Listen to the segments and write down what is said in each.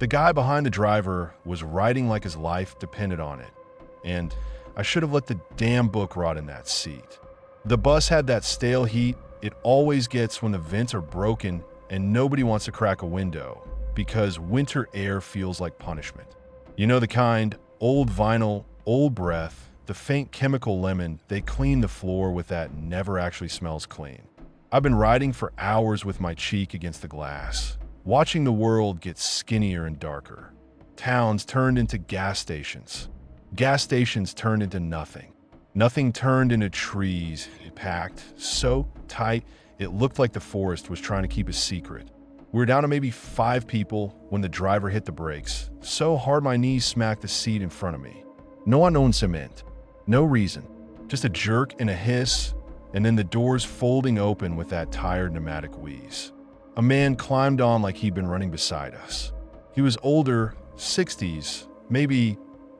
The guy behind the driver was writing like his life depended on it, and I should have let the damn book rot in that seat. The bus had that stale heat it always gets when the vents are broken and nobody wants to crack a window because winter air feels like punishment. You know the kind, old vinyl, old breath, the faint chemical lemon, they clean the floor with that never actually smells clean. I've been riding for hours with my cheek against the glass, watching the world get skinnier and darker. Towns turned into gas stations. Gas stations turned into nothing. Nothing turned into trees, packed so tight it looked like the forest was trying to keep a secret. We were down to maybe 5 people when the driver hit the brakes, so hard my knees smacked the seat in front of me. No unknown cement. No reason. Just a jerk and a hiss, and then the doors folding open with that tired pneumatic wheeze. A man climbed on like he'd been running beside us. He was older, 60s, maybe,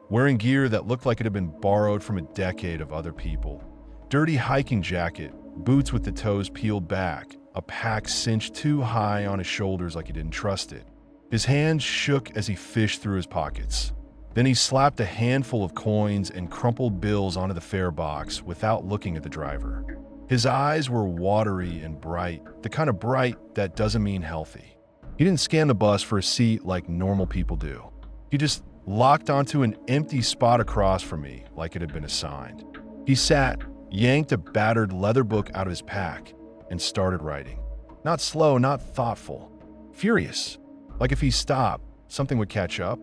wearing gear that looked like it had been borrowed from a decade of other people. Dirty hiking jacket, boots with the toes peeled back, a pack cinched too high on his shoulders like he didn't trust it. His hands shook as he fished through his pockets. Then he slapped a handful of coins and crumpled bills onto the fare box without looking at the driver. His eyes were watery and bright, the kind of bright that doesn't mean healthy. He didn't scan the bus for a seat like normal people do. He just locked onto an empty spot across from me like it had been assigned. He sat, yanked a battered leather book out of his pack, and started writing. Not slow, not thoughtful. Furious. Like if he stopped, something would catch up.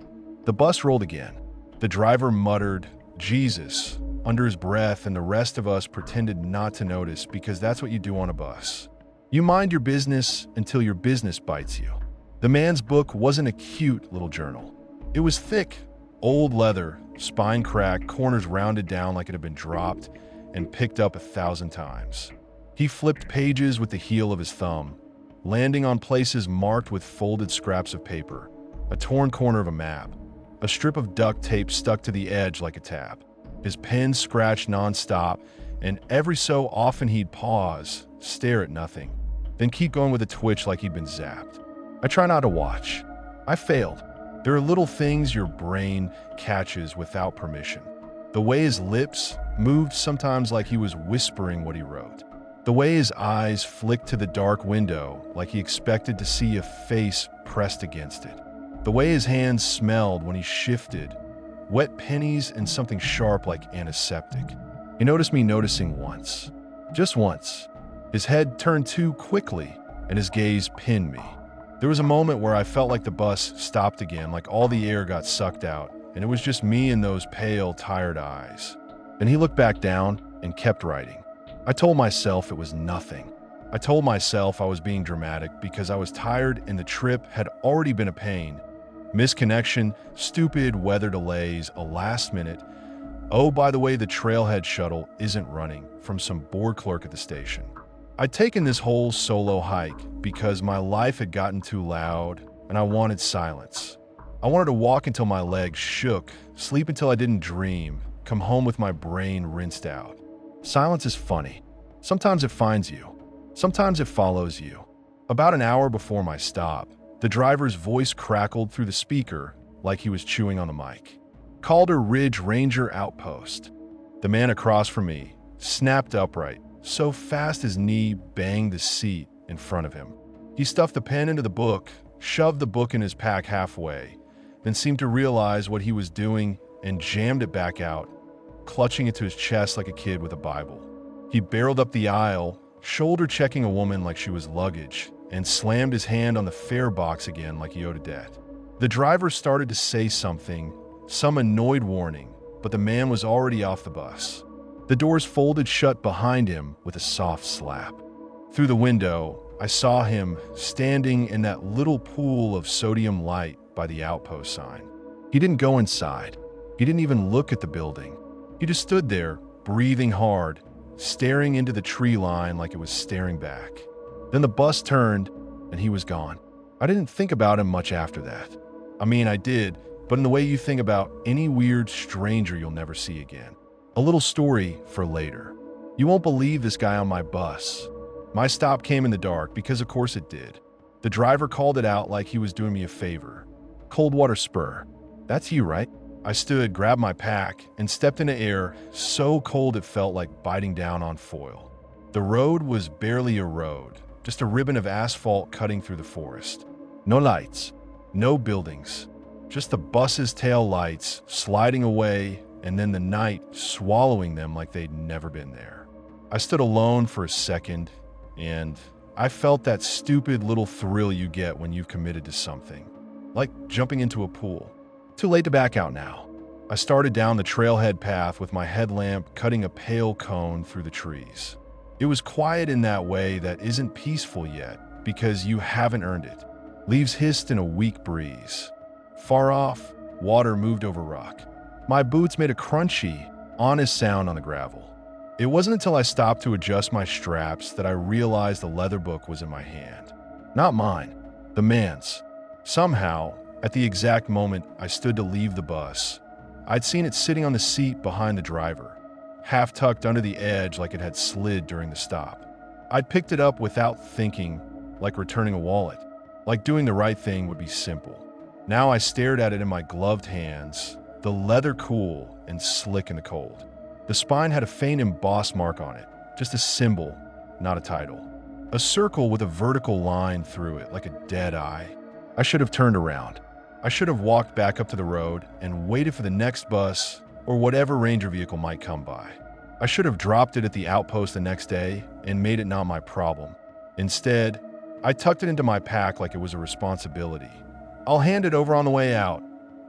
The bus rolled again. The driver muttered, "Jesus," under his breath, and the rest of us pretended not to notice because that's what you do on a bus. You mind your business until your business bites you. The man's book wasn't a cute little journal. It was thick, old leather, spine cracked, corners rounded down like it had been dropped and picked up 1,000 times. He flipped pages with the heel of his thumb, landing on places marked with folded scraps of paper, a torn corner of a map, a strip of duct tape stuck to the edge like a tap. His pen scratched nonstop, and every so often he'd pause, stare at nothing, then keep going with a twitch like he'd been zapped. I try not to watch. I failed. There are little things your brain catches without permission. The way his lips moved sometimes like he was whispering what he wrote. The way his eyes flicked to the dark window like he expected to see a face pressed against it. The way his hands smelled when he shifted, wet pennies and something sharp like antiseptic. He noticed me noticing once. Just once. His head turned too quickly and his gaze pinned me. There was a moment where I felt like the bus stopped again, like all the air got sucked out, and it was just me and those pale, tired eyes. Then he looked back down and kept writing. I told myself it was nothing. I told myself I was being dramatic because I was tired and the trip had already been a pain. Misconnection, stupid weather delays, a last minute, "Oh, by the way, the trailhead shuttle isn't running," from some bored clerk at the station. I'd taken this whole solo hike because my life had gotten too loud and I wanted silence. I wanted to walk until my legs shook, sleep until I didn't dream, come home with my brain rinsed out. Silence is funny. Sometimes it finds you. Sometimes it follows you. About an hour before my stop, the driver's voice crackled through the speaker like he was chewing on the mic. Calder Ridge Ranger Outpost. The man across from me snapped upright, so fast his knee banged the seat in front of him. He stuffed the pen into the book, shoved the book in his pack halfway, then seemed to realize what he was doing and jammed it back out, clutching it to his chest like a kid with a Bible. He barreled up the aisle, shoulder-checking a woman like she was luggage, and slammed his hand on the fare box again like he owed a debt. The driver started to say something, some annoyed warning, but the man was already off the bus. The doors folded shut behind him with a soft slap. Through the window, I saw him standing in that little pool of sodium light by the outpost sign. He didn't go inside. He didn't even look at the building. He just stood there, breathing hard, staring into the tree line like it was staring back. Then the bus turned, and he was gone. I didn't think about him much after that. I mean, I did, but in the way you think about any weird stranger you'll never see again. A little story for later. You won't believe this guy on my bus. My stop came in the dark because of course it did. The driver called it out like he was doing me a favor. Coldwater Spur. That's you, right? I stood, grabbed my pack, and stepped into air so cold it felt like biting down on foil. The road was barely a road, just a ribbon of asphalt cutting through the forest. No lights, no buildings, just the bus's tail lights sliding away and then the night swallowing them like they'd never been there. I stood alone for a second, and I felt that stupid little thrill you get when you've committed to something, like jumping into a pool. Too late to back out now. I started down the trailhead path with my headlamp cutting a pale cone through the trees. It was quiet in that way that isn't peaceful yet because you haven't earned it. Leaves hissed in a weak breeze. Far off, water moved over rock. My boots made a crunchy, honest sound on the gravel. It wasn't until I stopped to adjust my straps that I realized the leather book was in my hand. Not mine, the man's. Somehow, at the exact moment I stood to leave the bus, I'd seen it sitting on the seat behind the driver, half tucked under the edge like it had slid during the stop. I'd picked it up without thinking, like returning a wallet, like doing the right thing would be simple. Now I stared at it in my gloved hands, the leather cool and slick in the cold. The spine had a faint embossed mark on it, just a symbol, not a title. A circle with a vertical line through it, like a dead eye. I should have turned around. I should have walked back up to the road and waited for the next bus or whatever ranger vehicle might come by. I should have dropped it at the outpost the next day and made it not my problem. Instead, I tucked it into my pack like it was a responsibility. I'll hand it over on the way out,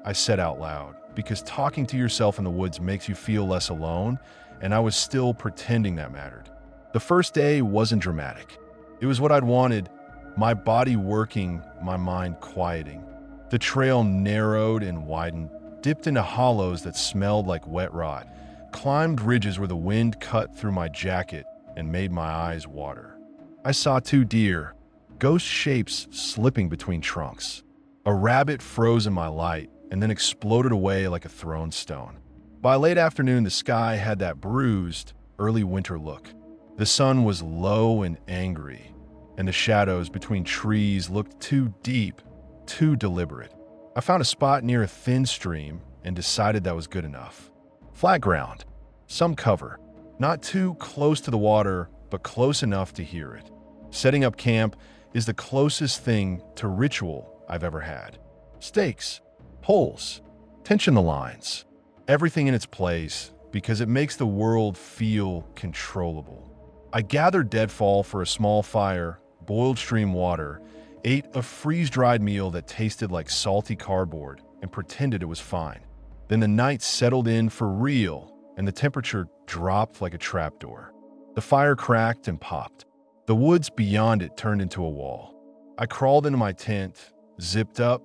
I said out loud, because talking to yourself in the woods makes you feel less alone, and I was still pretending that mattered. The first day wasn't dramatic. It was what I'd wanted, my body working, my mind quieting. The trail narrowed and widened, dipped into hollows that smelled like wet rot, climbed ridges where the wind cut through my jacket and made my eyes water. I saw 2 deer, ghost shapes slipping between trunks. A rabbit froze in my light and then exploded away like a thrown stone. By late afternoon, the sky had that bruised, early winter look. The sun was low and angry, and the shadows between trees looked too deep, too deliberate. I found a spot near a thin stream and decided that was good enough. Flat ground, some cover, not too close to the water, but close enough to hear it. Setting up camp is the closest thing to ritual I've ever had. Stakes, poles, tension the lines, everything in its place because it makes the world feel controllable. I gathered deadfall for a small fire, boiled stream water, ate a freeze-dried meal that tasted like salty cardboard and pretended it was fine. Then the night settled in for real and the temperature dropped like a trapdoor. The fire cracked and popped. The woods beyond it turned into a wall. I crawled into my tent, zipped up,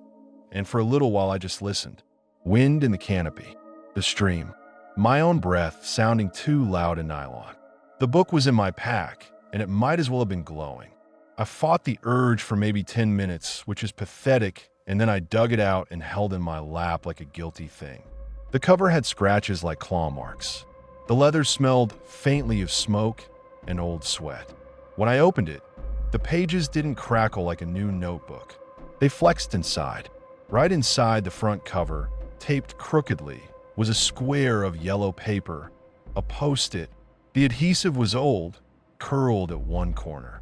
and for a little while I just listened. Wind in the canopy, the stream, my own breath sounding too loud in nylon. The book was in my pack, and it might as well have been glowing. I fought the urge for maybe 10 minutes, which is pathetic, and then I dug it out and held in my lap like a guilty thing. The cover had scratches like claw marks. The leather smelled faintly of smoke and old sweat. When I opened it, the pages didn't crackle like a new notebook. They flexed inside. Right inside the front cover, taped crookedly, was a square of yellow paper, a post-it. The adhesive was old, curled at one corner.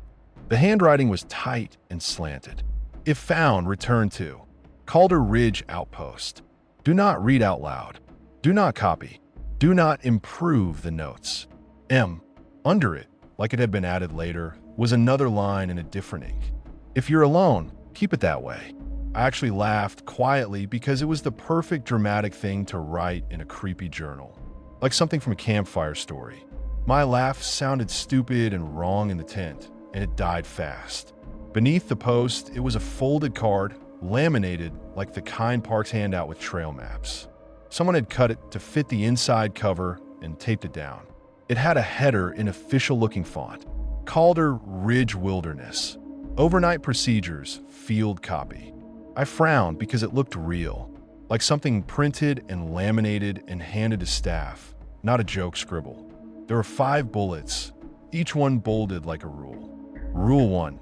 The handwriting was tight and slanted. If found, return to Calder Ridge Outpost. Do not read out loud. Do not copy. Do not improve the notes. M. Under it, like it had been added later, was another line in a different ink. If you're alone, keep it that way. I actually laughed quietly because it was the perfect dramatic thing to write in a creepy journal, like something from a campfire story. My laugh sounded stupid and wrong in the tent, and it died fast. Beneath the post, it was a folded card, laminated like the kind parks hand out with trail maps. Someone had cut it to fit the inside cover and taped it down. It had a header in official-looking font, Calder Ridge Wilderness, Overnight Procedures, Field Copy. I frowned because it looked real, like something printed and laminated and handed to staff, not a joke scribble. There were 5 bullets, each one bolded like a rule. Rule 1.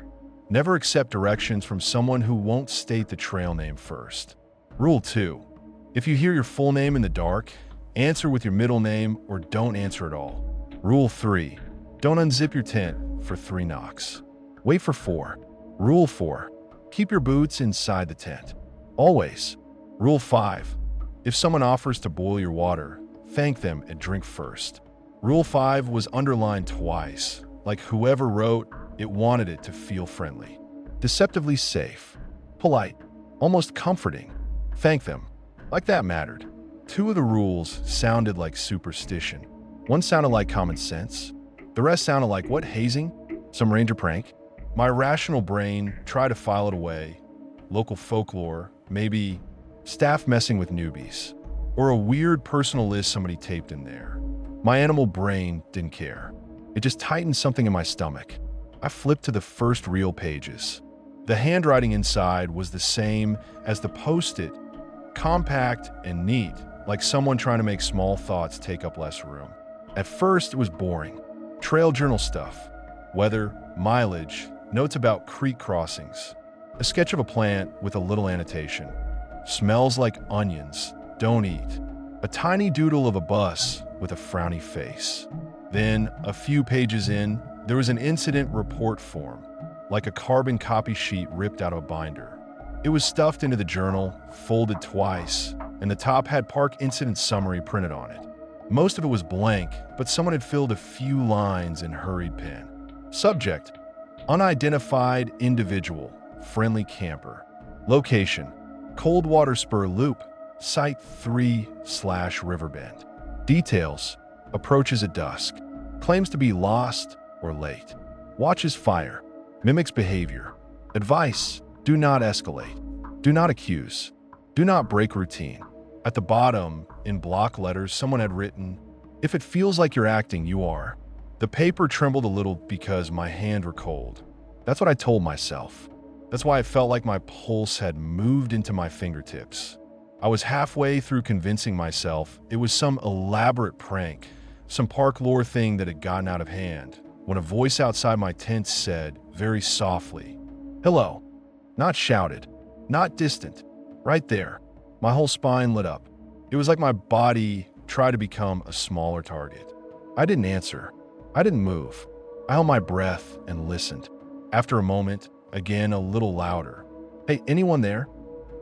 Never accept directions from someone who won't state the trail name first. Rule 2. If you hear your full name in the dark, answer with your middle name or don't answer at all. Rule 3. Don't unzip your tent for 3 knocks. Wait for 4. Rule 4. Keep your boots inside the tent. Always. Rule 5. If someone offers to boil your water, thank them and drink first. Rule 5 was underlined twice, like whoever wrote it wanted it to feel friendly. Deceptively safe. Polite. Almost comforting. Thank them. Like that mattered. 2 of the rules sounded like superstition. 1 sounded like common sense. The rest sounded like, what, hazing? Some ranger prank? My rational brain tried to file it away. Local folklore, maybe staff messing with newbies, or a weird personal list somebody taped in there. My animal brain didn't care. It just tightened something in my stomach. I flipped to the first real pages. The handwriting inside was the same as the post-it, compact and neat, like someone trying to make small thoughts take up less room. At first, it was boring. Trail journal stuff, weather, mileage, notes about creek crossings, a sketch of a plant with a little annotation. Smells like onions, don't eat. A tiny doodle of a bus with a frowny face. Then, a few pages in, there was an incident report form, like a carbon copy sheet ripped out of a binder. It was stuffed into the journal, folded twice, and the top had Park Incident Summary printed on it. Most of it was blank, but someone had filled a few lines in hurried pen. Subject: unidentified individual, friendly camper. Location: Coldwater Spur Loop, Site 3/Riverbend. Details: approaches at dusk. Claims to be lost or late. Watches fire. Mimics behavior. Advice: do not escalate. Do not accuse. Do not break routine. At the bottom, in block letters, someone had written, "If it feels like you're acting, you are." The paper trembled a little because my hands were cold. That's what I told myself. That's why I felt like my pulse had moved into my fingertips. I was halfway through convincing myself it was some elaborate prank, some park lore thing that had gotten out of hand, when a voice outside my tent said, very softly, "Hello." Not shouted, not distant, right there. My whole spine lit up. It was like my body tried to become a smaller target. I didn't answer. I didn't move. I held my breath and listened. After a moment, again a little louder. "Hey, anyone there?"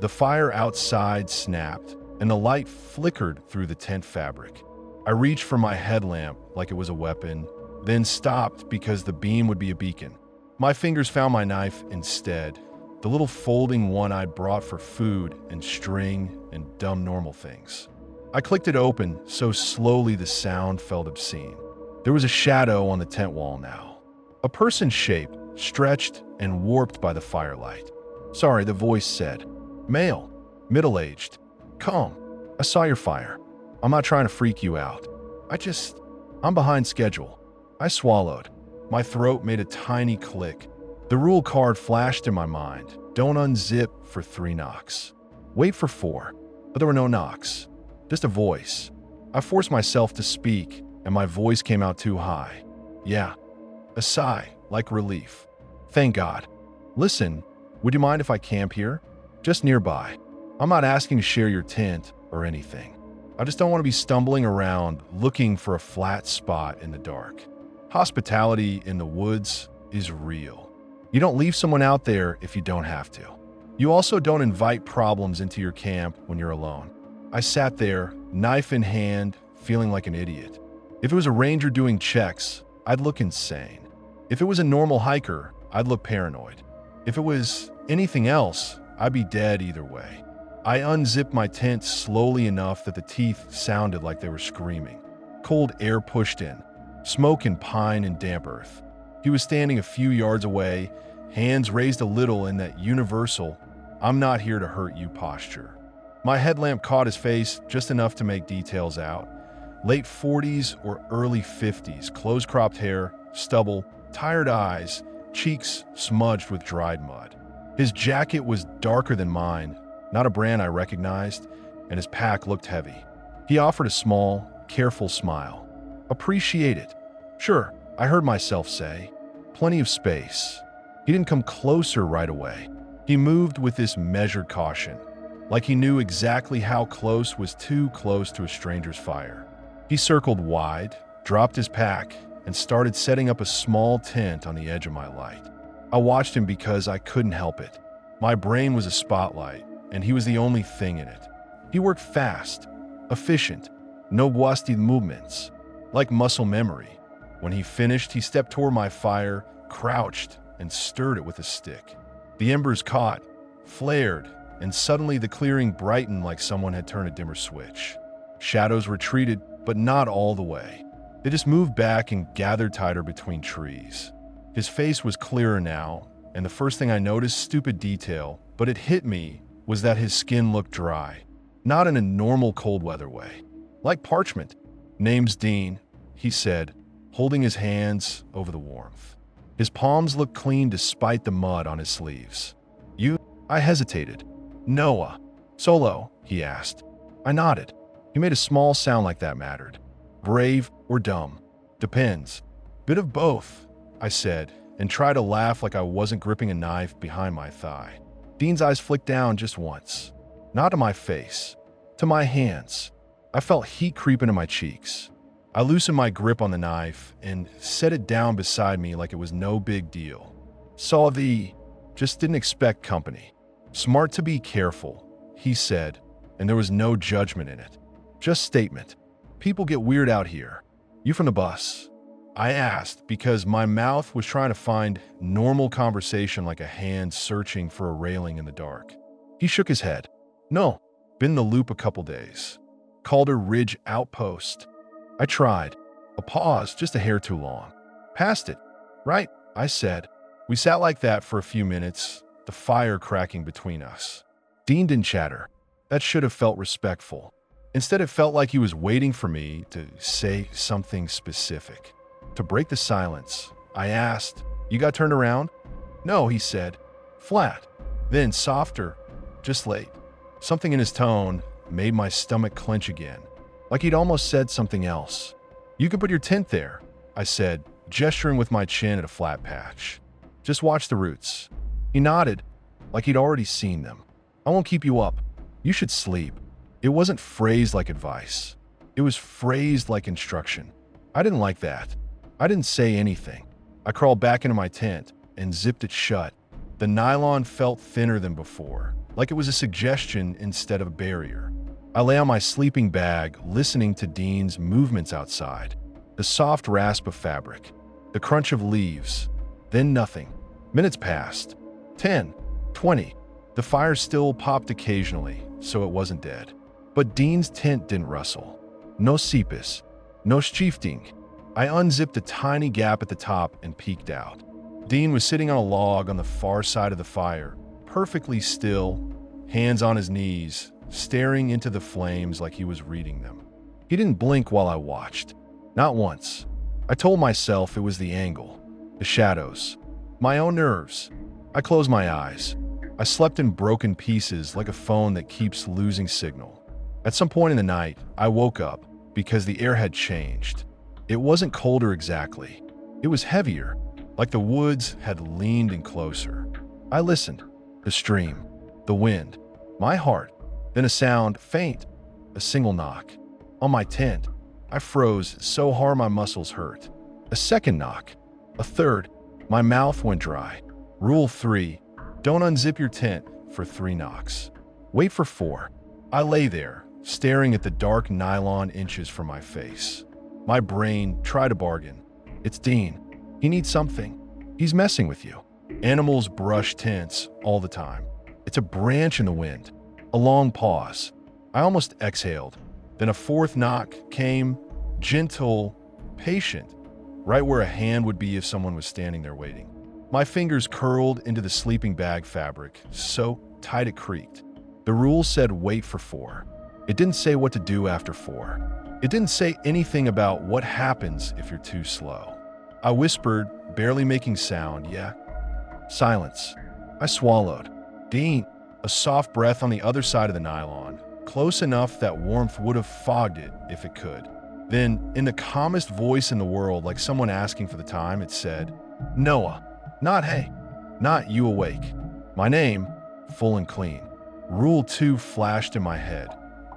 The fire outside snapped, and the light flickered through the tent fabric. I reached for my headlamp like it was a weapon, then stopped because the beam would be a beacon. My fingers found my knife instead, the little folding one I'd brought for food and string and dumb normal things. I clicked it open so slowly the sound felt obscene. There was a shadow on the tent wall now. A person's shape, stretched and warped by the firelight. "Sorry," the voice said. "Male, middle-aged, calm. I saw your fire. I'm not trying to freak you out. I'm behind schedule." I swallowed. My throat made a tiny click. The rule card flashed in my mind. Don't unzip for 3 knocks. Wait for 4. But there were no knocks. Just a voice. I forced myself to speak, and my voice came out too high. "Yeah." A sigh, like relief. "Thank God. Listen, would you mind if I camp here? Just nearby. I'm not asking to share your tent or anything. I just don't want to be stumbling around looking for a flat spot in the dark. Hospitality in the woods is real. You don't leave someone out there if you don't have to. You also don't invite problems into your camp when you're alone." I sat there, knife in hand, feeling like an idiot. If it was a ranger doing checks, I'd look insane. If it was a normal hiker, I'd look paranoid. If it was anything else, I'd be dead either way. I unzipped my tent slowly enough that the teeth sounded like they were screaming. Cold air pushed in, smoke and pine and damp earth. He was standing a few yards away, hands raised a little in that universal, "I'm not here to hurt you" posture. My headlamp caught his face just enough to make details out. Late 40s or early 50s, close-cropped hair, stubble, tired eyes, cheeks smudged with dried mud. His jacket was darker than mine, not a brand I recognized, and his pack looked heavy. He offered a small, careful smile. "Appreciate it." "Sure," I heard myself say. "Plenty of space." He didn't come closer right away. He moved with this measured caution, like he knew exactly how close was too close to a stranger's fire. He circled wide, dropped his pack, and started setting up a small tent on the edge of my light. I watched him because I couldn't help it. My brain was a spotlight, and he was the only thing in it. He worked fast, efficient, no wasted movements, like muscle memory. When he finished, he stepped toward my fire, crouched, and stirred it with a stick. The embers caught, flared, and suddenly the clearing brightened like someone had turned a dimmer switch. Shadows retreated, but not all the way. They just moved back and gathered tighter between trees. His face was clearer now, and the first thing I noticed, stupid detail, but it hit me, was that his skin looked dry. Not in a normal cold weather way. Like parchment. "Name's Dean," he said, holding his hands over the warmth. His palms looked clean despite the mud on his sleeves. "You?" I hesitated. "Noah." "Solo?" he asked. I nodded. He made a small sound like that mattered. "Brave or dumb?" "Depends." "Bit of both," I said, and tried to laugh like I wasn't gripping a knife behind my thigh. Dean's eyes flicked down just once. Not to my face, to my hands. I felt heat creep into my cheeks. I loosened my grip on the knife and set it down beside me like it was no big deal. "Saw the..." Just didn't expect company. "Smart to be careful," he said, and there was no judgment in it. Just statement. "People get weird out here. You from the bus?" I asked because my mouth was trying to find normal conversation like a hand searching for a railing in the dark. He shook his head. "No, been in the loop a couple days. Calder Ridge Outpost." I tried. A pause, just a hair too long. "Past it, right?" I said. We sat like that for a few minutes, the fire cracking between us. Dean didn't chatter. That should have felt respectful. Instead, it felt like he was waiting for me to say something specific. To break the silence, I asked, "You got turned around?" "No," he said. Flat. Then softer. "Just late." Something in his tone made my stomach clench again, like he'd almost said something else. "You can put your tent there," I said, gesturing with my chin at a flat patch. "Just watch the roots." He nodded, like he'd already seen them. "I won't keep you up. You should sleep." It wasn't phrased like advice. It was phrased like instruction. I didn't like that. I didn't say anything. I crawled back into my tent and zipped it shut. The nylon felt thinner than before, like it was a suggestion instead of a barrier. I lay on my sleeping bag, listening to Dean's movements outside. The soft rasp of fabric, the crunch of leaves, then nothing. Minutes passed. 10, 20. The fire still popped occasionally, so it wasn't dead. But Dean's tent didn't rustle. No seepus, no shifting. I unzipped a tiny gap at the top and peeked out. Dean was sitting on a log on the far side of the fire, perfectly still, hands on his knees, staring into the flames like he was reading them. He didn't blink while I watched. Not once. I told myself it was the angle, the shadows, my own nerves. I closed my eyes. I slept in broken pieces like a phone that keeps losing signal. At some point in the night, I woke up because the air had changed. It wasn't colder exactly. It was heavier, like the woods had leaned in closer. I listened. The stream, the wind, my heart, then a sound, faint, a single knock. On my tent, I froze so hard my muscles hurt. A second knock, a third, my mouth went dry. Rule 3, don't unzip your tent for 3 knocks. Wait for 4. I lay there, staring at the dark nylon inches from my face. My brain tried to bargain. It's Dean. He needs something. He's messing with you. Animals brush tents all the time. It's a branch in the wind. A long pause. I almost exhaled. Then a 4th knock came, gentle, patient, right where a hand would be if someone was standing there waiting. My fingers curled into the sleeping bag fabric, so tight it creaked. The rule said wait for 4. It didn't say what to do after 4. It didn't say anything about what happens if you're too slow. I whispered, barely making sound, "Yeah." Silence. I swallowed. "Dean." A soft breath on the other side of the nylon, close enough that warmth would have fogged it if it could. Then, in the calmest voice in the world, like someone asking for the time, it said, "Noah." Not "hey." Not "you awake." My name, full and clean. Rule 2 flashed in my head.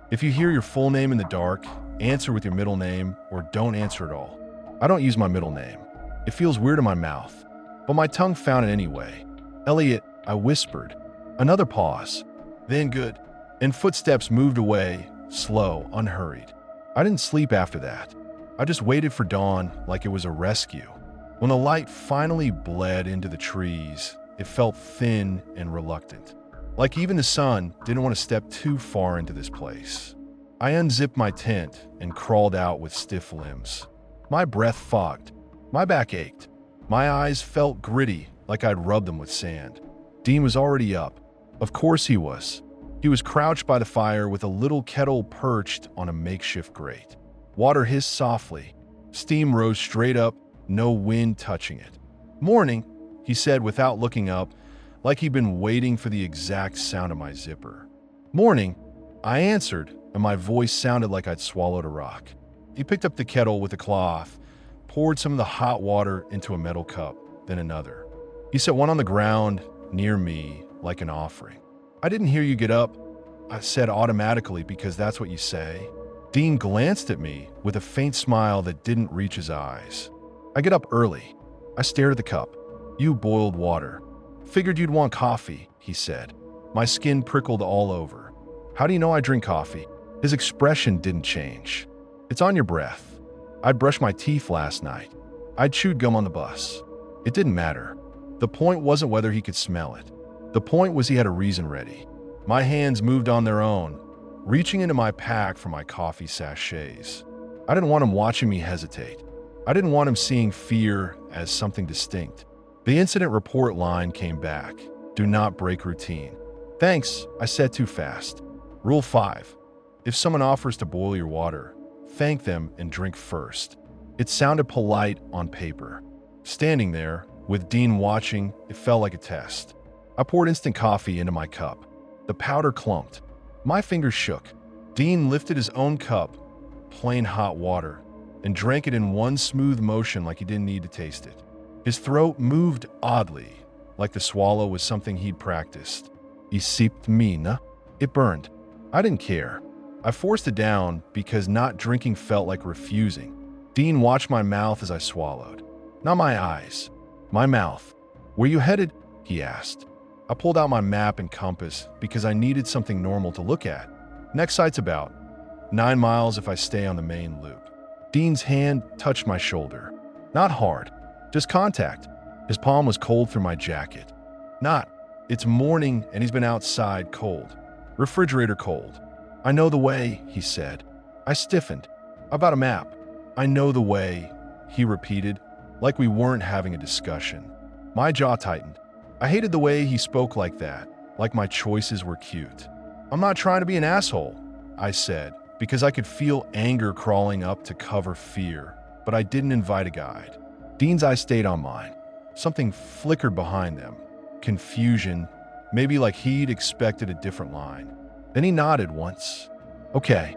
If you hear your full name in the dark, answer with your middle name or don't answer at all. I don't use my middle name. It feels weird in my mouth, but my tongue found it anyway. Elliot, I whispered. Another pause. Then good. And footsteps moved away, slow, unhurried. I didn't sleep after that. I just waited for dawn like it was a rescue. When the light finally bled into the trees, it felt thin and reluctant. Like even the sun didn't want to step too far into this place. I unzipped my tent and crawled out with stiff limbs. My breath fogged. My back ached. My eyes felt gritty like I'd rubbed them with sand. Dean was already up. Of course he was. He was crouched by the fire with a little kettle perched on a makeshift grate. Water hissed softly. Steam rose straight up, no wind touching it. "Morning," he said without looking up, like he'd been waiting for the exact sound of my zipper. "Morning," I answered, and my voice sounded like I'd swallowed a rock. He picked up the kettle with a cloth, poured some of the hot water into a metal cup, then another. He set one on the ground near me like an offering. "I didn't hear you get up," I said automatically because that's what you say. Dean glanced at me with a faint smile that didn't reach his eyes. "I get up early." I stared at the cup. "You boiled water." "Figured you'd want coffee," he said. My skin prickled all over. "How do you know I drink coffee?" His expression didn't change. "It's on your breath." I'd brushed my teeth last night. I'd chewed gum on the bus. It didn't matter. The point wasn't whether he could smell it. The point was he had a reason ready. My hands moved on their own, reaching into my pack for my coffee sachets. I didn't want him watching me hesitate. I didn't want him seeing fear as something distinct. The incident report line came back. "Do not break routine." "Thanks," I said too fast. Rule 5. If someone offers to boil your water, thank them and drink first. It sounded polite on paper. Standing there, with Dean watching, it felt like a test. I poured instant coffee into my cup. The powder clumped. My fingers shook. Dean lifted his own cup, plain hot water, and drank it in one smooth motion like he didn't need to taste it. His throat moved oddly, like the swallow was something he'd practiced. "I sipped mina." It burned. I didn't care. I forced it down because not drinking felt like refusing. Dean watched my mouth as I swallowed. Not my eyes. My mouth. "Where you headed?" he asked. I pulled out my map and compass because I needed something normal to look at. "Next site's about 9 miles if I stay on the main loop." Dean's hand touched my shoulder. Not hard, just contact. His palm was cold through my jacket. "Not. It's morning and he's been outside cold. Refrigerator cold." "I know the way," he said. I stiffened. "About a map." "I know the way," he repeated, like we weren't having a discussion. My jaw tightened. I hated the way he spoke like that, like my choices were cute. "I'm not trying to be an asshole," I said, because I could feel anger crawling up to cover fear, but I didn't invite a guide. Dean's eyes stayed on mine. Something flickered behind them. Confusion, maybe like he'd expected a different line. Then he nodded once. "Okay."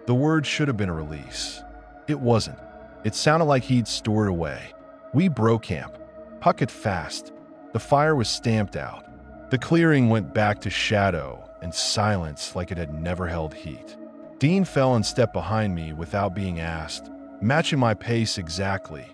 The word should have been a release. It wasn't. It sounded like he'd stored away. We broke camp. Puck it fast. The fire was stamped out. The clearing went back to shadow and silence like it had never held heat. Dean fell and stepped behind me without being asked, matching my pace exactly.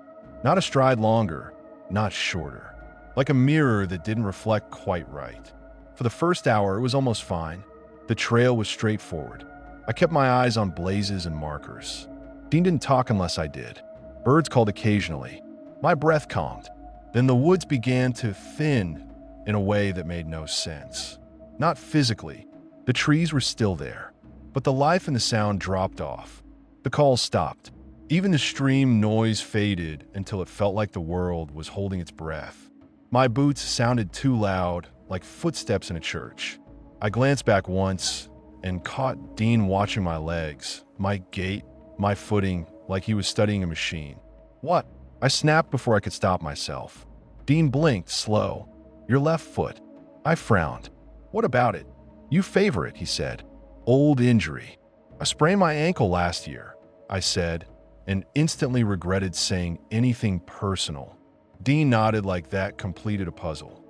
Not a stride longer, not shorter. Like a mirror that didn't reflect quite right. For the first hour, it was almost fine. The trail was straightforward. I kept my eyes on blazes and markers. Dean didn't talk unless I did. Birds called occasionally. My breath calmed. Then the woods began to thin in a way that made no sense. Not physically. The trees were still there. But the life and the sound dropped off. The calls stopped. Even the stream noise faded until it felt like the world was holding its breath. My boots sounded too loud, like footsteps in a church. I glanced back once and caught Dean watching my legs, my gait, my footing, like he was studying a machine. "What?" I snapped before I could stop myself. Dean blinked, slow. "Your left foot." I frowned. "What about it?" "You favor it," he said. "Old injury." "I sprained my ankle last year," I said, and instantly regretted saying anything personal. Dean nodded like that completed a puzzle.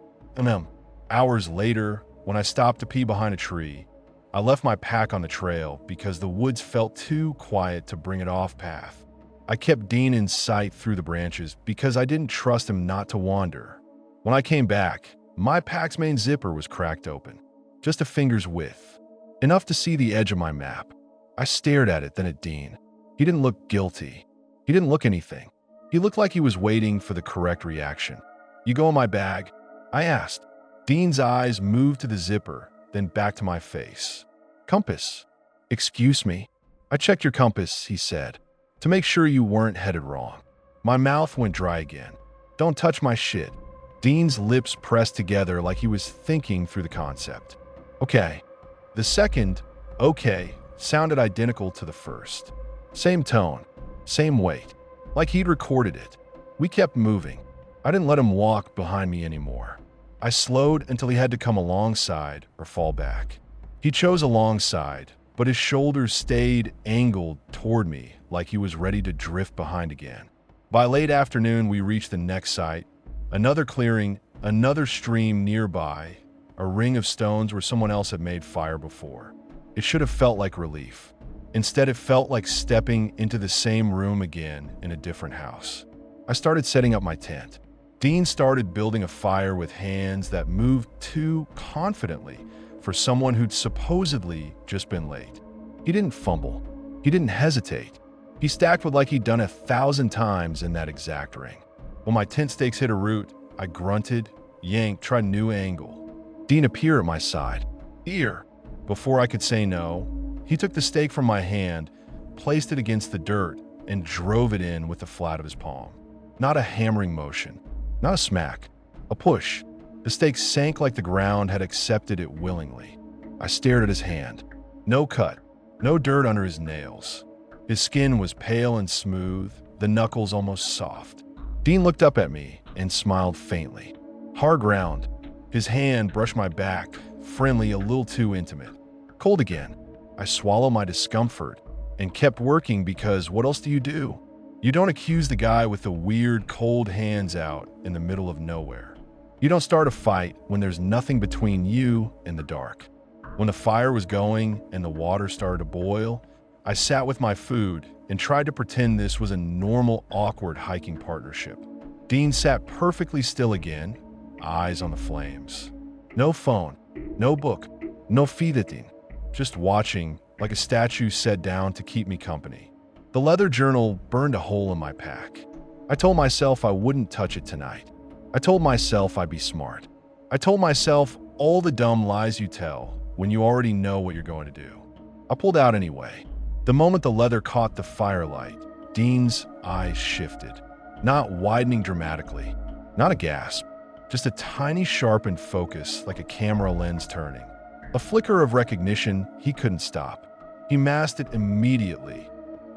Hours later, when I stopped to pee behind a tree. I left my pack on the trail because the woods felt too quiet to bring it off path. I kept Dean in sight through the branches because I didn't trust him not to wander. When I came back, my pack's main zipper was cracked open, just a finger's width, enough to see the edge of my map. I stared at it, then at Dean. He didn't look guilty. He didn't look anything. He looked like he was waiting for the correct reaction. "You go in my bag?" I asked. Dean's eyes moved to the zipper, then back to my face. "Compass." "Excuse me." "I checked your compass," he said, "to make sure you weren't headed wrong." My mouth went dry again. "Don't touch my shit." Dean's lips pressed together like he was thinking through the concept. "Okay." The second, "okay," sounded identical to the first. Same tone, same weight, like he'd recorded it. We kept moving. I didn't let him walk behind me anymore. I slowed until he had to come alongside or fall back. He chose alongside, but his shoulders stayed angled toward me like he was ready to drift behind again. By late afternoon, we reached the next site, another clearing, another stream nearby, a ring of stones where someone else had made fire before. It should have felt like relief. Instead, it felt like stepping into the same room again in a different house. I started setting up my tent. Dean started building a fire with hands that moved too confidently for someone who'd supposedly just been late. He didn't fumble. He didn't hesitate. He stacked wood like he'd done 1,000 times in that exact ring. When my tent stakes hit a root, I grunted, yanked, tried a new angle. Dean appeared at my side. "Here." Before I could say no, he took the stake from my hand, placed it against the dirt, and drove it in with the flat of his palm. Not a hammering motion, not a smack, a push. The stake sank like the ground had accepted it willingly. I stared at his hand. No cut, no dirt under his nails. His skin was pale and smooth, the knuckles almost soft. Dean looked up at me and smiled faintly. Hard ground. His hand brushed my back, friendly, a little too intimate. Cold again. I swallowed my discomfort and kept working because what else do? You don't accuse the guy with the weird cold hands out in the middle of nowhere. You don't start a fight when there's nothing between you and the dark. When the fire was going and the water started to boil, I sat with my food and tried to pretend this was a normal, awkward hiking partnership. Dean sat perfectly still again, eyes on the flames. No phone, no book, no feeding, just watching like a statue set down to keep me company. The leather journal burned a hole in my pack. I told myself I wouldn't touch it tonight. I told myself I'd be smart. I told myself all the dumb lies you tell when you already know what you're going to do. I pulled out anyway. The moment the leather caught the firelight, Dean's eyes shifted, not widening dramatically, not a gasp, just a tiny sharpened focus like a camera lens turning. A flicker of recognition he couldn't stop. He masked it immediately.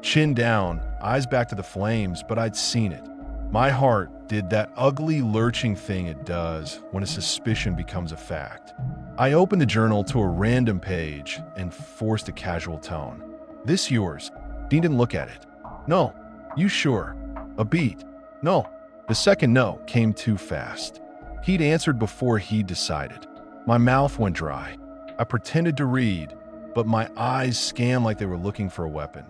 Chin down, eyes back to the flames, but I'd seen it. My heart did that ugly lurching thing it does when a suspicion becomes a fact. I opened the journal to a random page and forced a casual tone. "This yours?" Dean didn't look at it. "No." "You sure?" A beat. "No." The second no came too fast. He'd answered before he'd decided. My mouth went dry. I pretended to read, but my eyes scanned like they were looking for a weapon.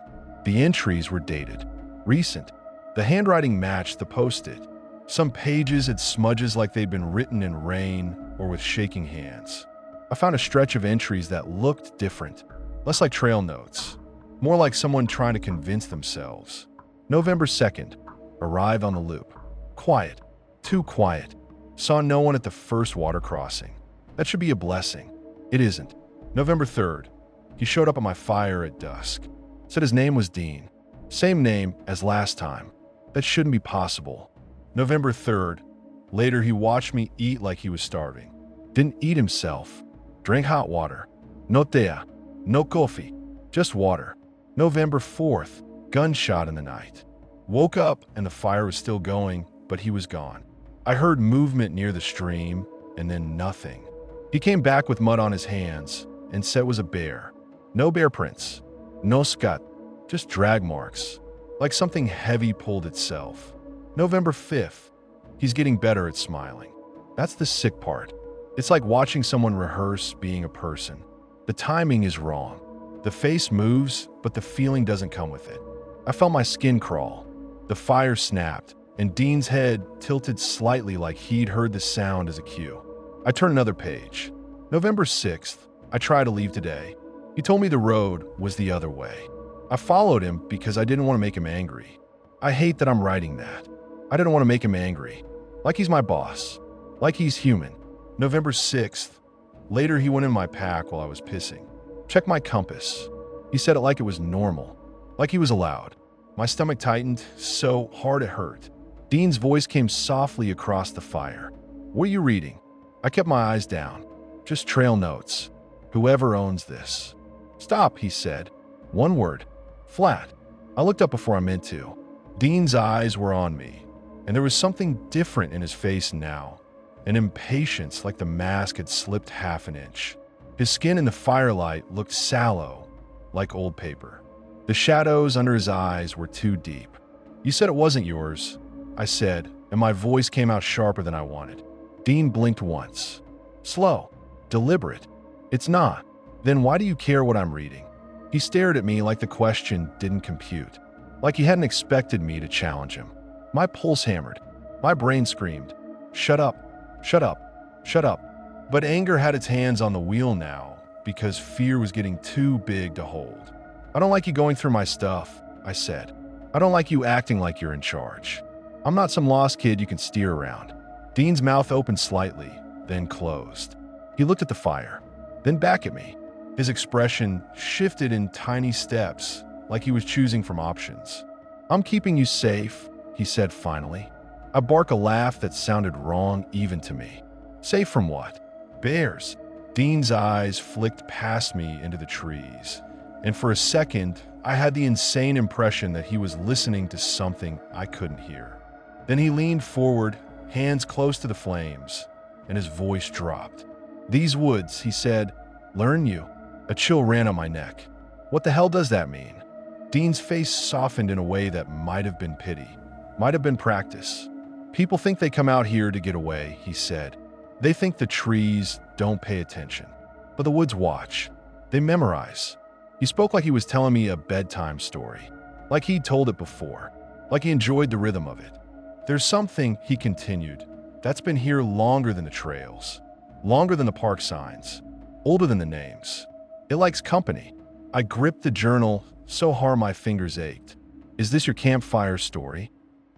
The entries were dated, recent. The handwriting matched the post-it. Some pages had smudges like they'd been written in rain or with shaking hands. I found a stretch of entries that looked different, less like trail notes, more like someone trying to convince themselves. November 2nd, arrived on the loop. Quiet, too quiet. Saw no one at the first water crossing. That should be a blessing. It isn't. November 3rd, he showed up at my fire at dusk. Said his name was Dean. Same name as last time. That shouldn't be possible. November 3rd, later he watched me eat like he was starving. Didn't eat himself. Drank hot water. No tea, no coffee, just water. November 4th, gunshot in the night. Woke up and the fire was still going, but he was gone. I heard movement near the stream and then nothing. He came back with mud on his hands and said it was a bear. No bear prints, no scut, just drag marks, like something heavy pulled itself. November 5th, he's getting better at smiling. That's the sick part. It's like watching someone rehearse being a person. The timing is wrong. The face moves, but the feeling doesn't come with it. I felt my skin crawl. The fire snapped, and Dean's head tilted slightly like he'd heard the sound as a cue. I turned another page. November 6th. I tried to leave today. He told me the road was the other way. I followed him because I didn't want to make him angry. I hate that I'm writing that. I didn't want to make him angry. Like he's my boss. Like he's human. November 6th. Later, he went in my pack while I was pissing. Checked my compass. He said it like it was normal. Like he was allowed. My stomach tightened so hard it hurt. Dean's voice came softly across the fire. What are you reading? I kept my eyes down. Just trail notes. Whoever owns this. Stop, he said. One word. Flat. I looked up before I meant to. Dean's eyes were on me, and there was something different in his face now. An impatience like the mask had slipped half an inch. His skin in the firelight looked sallow, like old paper. The shadows under his eyes were too deep. You said it wasn't yours, I said, and my voice came out sharper than I wanted. Dean blinked once. Slow. Deliberate. It's not. Then why do you care what I'm reading? He stared at me like the question didn't compute. Like he hadn't expected me to challenge him. My pulse hammered. My brain screamed, shut up, shut up, shut up. But anger had its hands on the wheel now because fear was getting too big to hold. I don't like you going through my stuff, I said. I don't like you acting like you're in charge. I'm not some lost kid you can steer around. Dean's mouth opened slightly, then closed. He looked at the fire, then back at me. His expression shifted in tiny steps, like he was choosing from options. I'm keeping you safe, he said finally. I barked a laugh that sounded wrong even to me. Safe from what? Bears. Dean's eyes flicked past me into the trees, and for a second, I had the insane impression that he was listening to something I couldn't hear. Then he leaned forward, hands close to the flames, and his voice dropped. These woods, he said, learn you. A chill ran up my neck. What the hell does that mean? Dean's face softened in a way that might have been pity, might have been practice. People think they come out here to get away, he said. They think the trees don't pay attention, but the woods watch. They memorize. He spoke like he was telling me a bedtime story, like he'd told it before, like he enjoyed the rhythm of it. There's something, he continued, that's been here longer than the trails, longer than the park signs, older than the names. It likes company. I gripped the journal so hard my fingers ached. Is this your campfire story?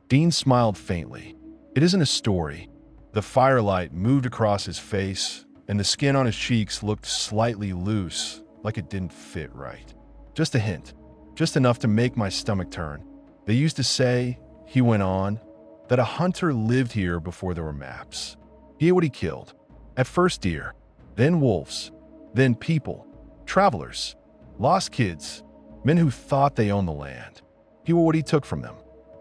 Dean smiled faintly. It isn't a story. The firelight moved across his face, and the skin on his cheeks looked slightly loose, like it didn't fit right. Just a hint, just enough to make my stomach turn. They used to say, he went on, that a hunter lived here before there were maps. He ate what he killed. At first deer, then wolves, then people. Travelers, lost kids, men who thought they owned the land. He wore what he took from them.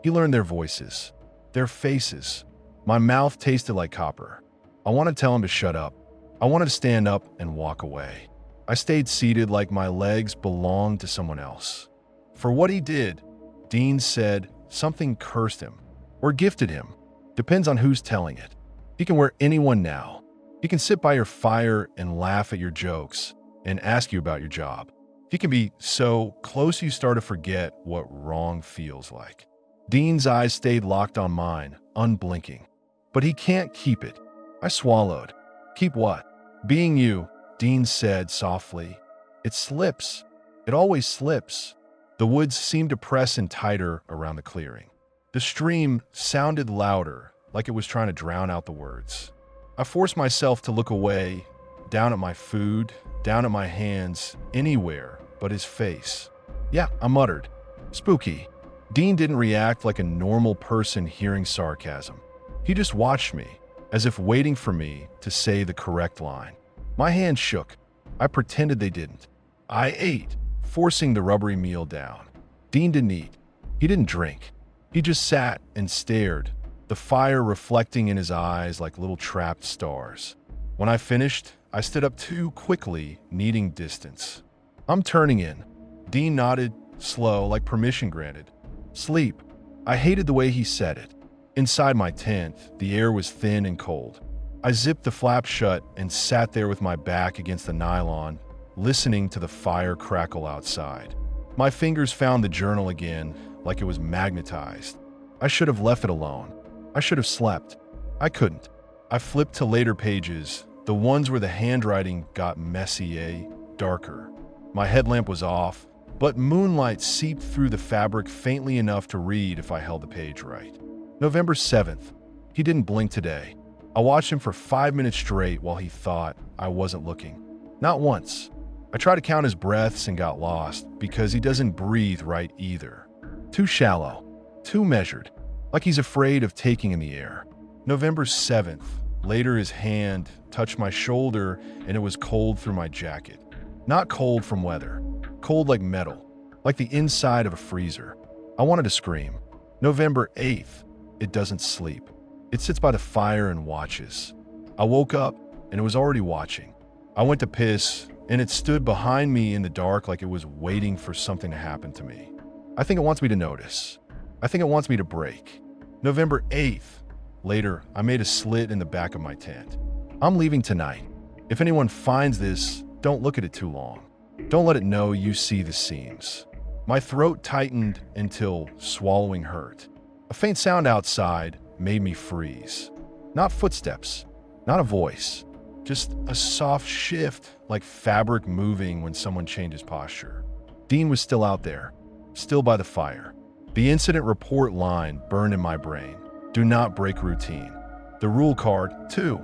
He learned their voices, their faces. My mouth tasted like copper. I wanted to tell him to shut up. I wanted to stand up and walk away. I stayed seated like my legs belonged to someone else. For what he did, Dean said something cursed him, or gifted him. Depends on who's telling it. He can wear anyone now. He can sit by your fire and laugh at your jokes and ask you about your job. He can be so close you start to forget what wrong feels like. Dean's eyes stayed locked on mine, unblinking. But he can't keep it. I swallowed. Keep what? Being you, Dean said softly. It slips. It always slips. The woods seemed to press in tighter around the clearing. The stream sounded louder, like it was trying to drown out the words. I forced myself to look away, down at my food, down at my hands, anywhere but his face. Yeah, I muttered. Spooky. Dean didn't react like a normal person hearing sarcasm. He just watched me, as if waiting for me to say the correct line. My hands shook. I pretended they didn't. I ate, forcing the rubbery meal down. Dean didn't eat. He didn't drink. He just sat and stared, the fire reflecting in his eyes like little trapped stars. When I finished, I stood up too quickly, needing distance. I'm turning in. Dean nodded, slow, like permission granted. Sleep. I hated the way he said it. Inside my tent, the air was thin and cold. I zipped the flap shut and sat there with my back against the nylon, listening to the fire crackle outside. My fingers found the journal again, like it was magnetized. I should have left it alone. I should have slept. I couldn't. I flipped to later pages, the ones where the handwriting got messier, darker. My headlamp was off, but moonlight seeped through the fabric faintly enough to read if I held the page right. November 7th. He didn't blink today. I watched him for 5 minutes straight while he thought I wasn't looking. Not once. I tried to count his breaths and got lost because he doesn't breathe right either. Too shallow. Too measured. Like he's afraid of taking in the air. November 7th. Later his hand touched my shoulder and it was cold through my jacket. Not cold from weather. Cold like metal. Like the inside of a freezer. I wanted to scream. November 8th. It doesn't sleep. It sits by the fire and watches. I woke up and it was already watching. I went to piss and it stood behind me in the dark like it was waiting for something to happen to me. I think it wants me to notice. I think it wants me to break. November 8th. Later, I made a slit in the back of my tent. I'm leaving tonight. If anyone finds this, don't look at it too long. Don't let it know you see the seams. My throat tightened until swallowing hurt. A faint sound outside made me freeze. Not footsteps, not a voice, just a soft shift like fabric moving when someone changes posture. Dean was still out there, still by the fire. The incident report line burned in my brain. Do not break routine. The rule card, too.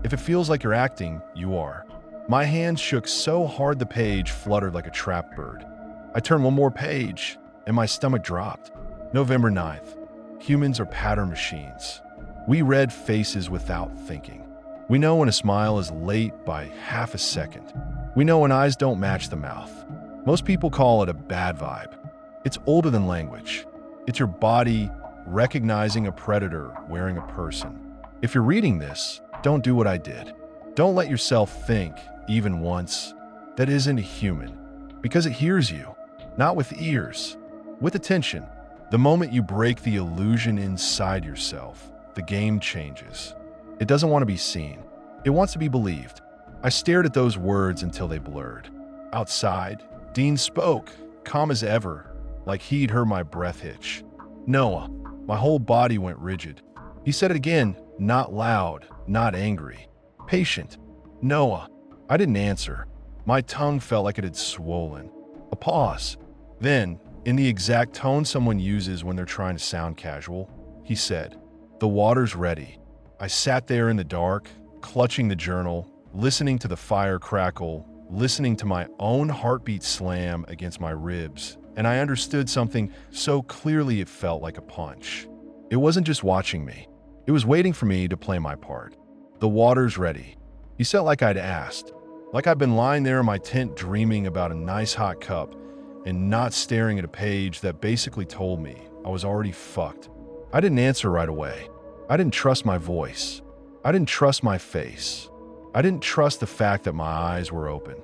If it feels like you're acting, you are. My hands shook so hard the page fluttered like a trapped bird. I turned one more page, and my stomach dropped. November 9th. Humans are pattern machines. We read faces without thinking. We know when a smile is late by half a second. We know when eyes don't match the mouth. Most people call it a bad vibe. It's older than language. It's your body recognizing a predator wearing a person. If you're reading this, don't do what I did. Don't let yourself think, even once, that isn't a human. Because it hears you, not with ears, with attention. The moment you break the illusion inside yourself, the game changes. It doesn't want to be seen. It wants to be believed. I stared at those words until they blurred. Outside, Dean spoke, calm as ever, like he'd heard my breath hitch. Noah. My whole body went rigid. He said it again, not loud, not angry. Patient. Noah. I didn't answer. My tongue felt like it had swollen. A pause. Then, in the exact tone someone uses when they're trying to sound casual, he said, "The water's ready." I sat there in the dark, clutching the journal, listening to the fire crackle, listening to my own heartbeat slam against my ribs, and I understood something so clearly it felt like a punch. It wasn't just watching me. It was waiting for me to play my part. The water's ready. He said like I'd asked, like I'd been lying there in my tent dreaming about a nice hot cup and not staring at a page that basically told me I was already fucked. I didn't answer right away. I didn't trust my voice. I didn't trust my face. I didn't trust the fact that my eyes were open.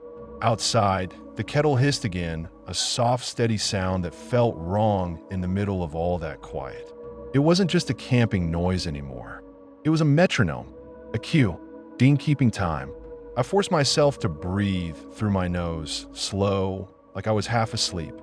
Outside, the kettle hissed again, a soft, steady sound that felt wrong in the middle of all that quiet. It wasn't just a camping noise anymore. It was a metronome, a cue, Dean keeping time. I forced myself to breathe through my nose, slow, like I was half asleep,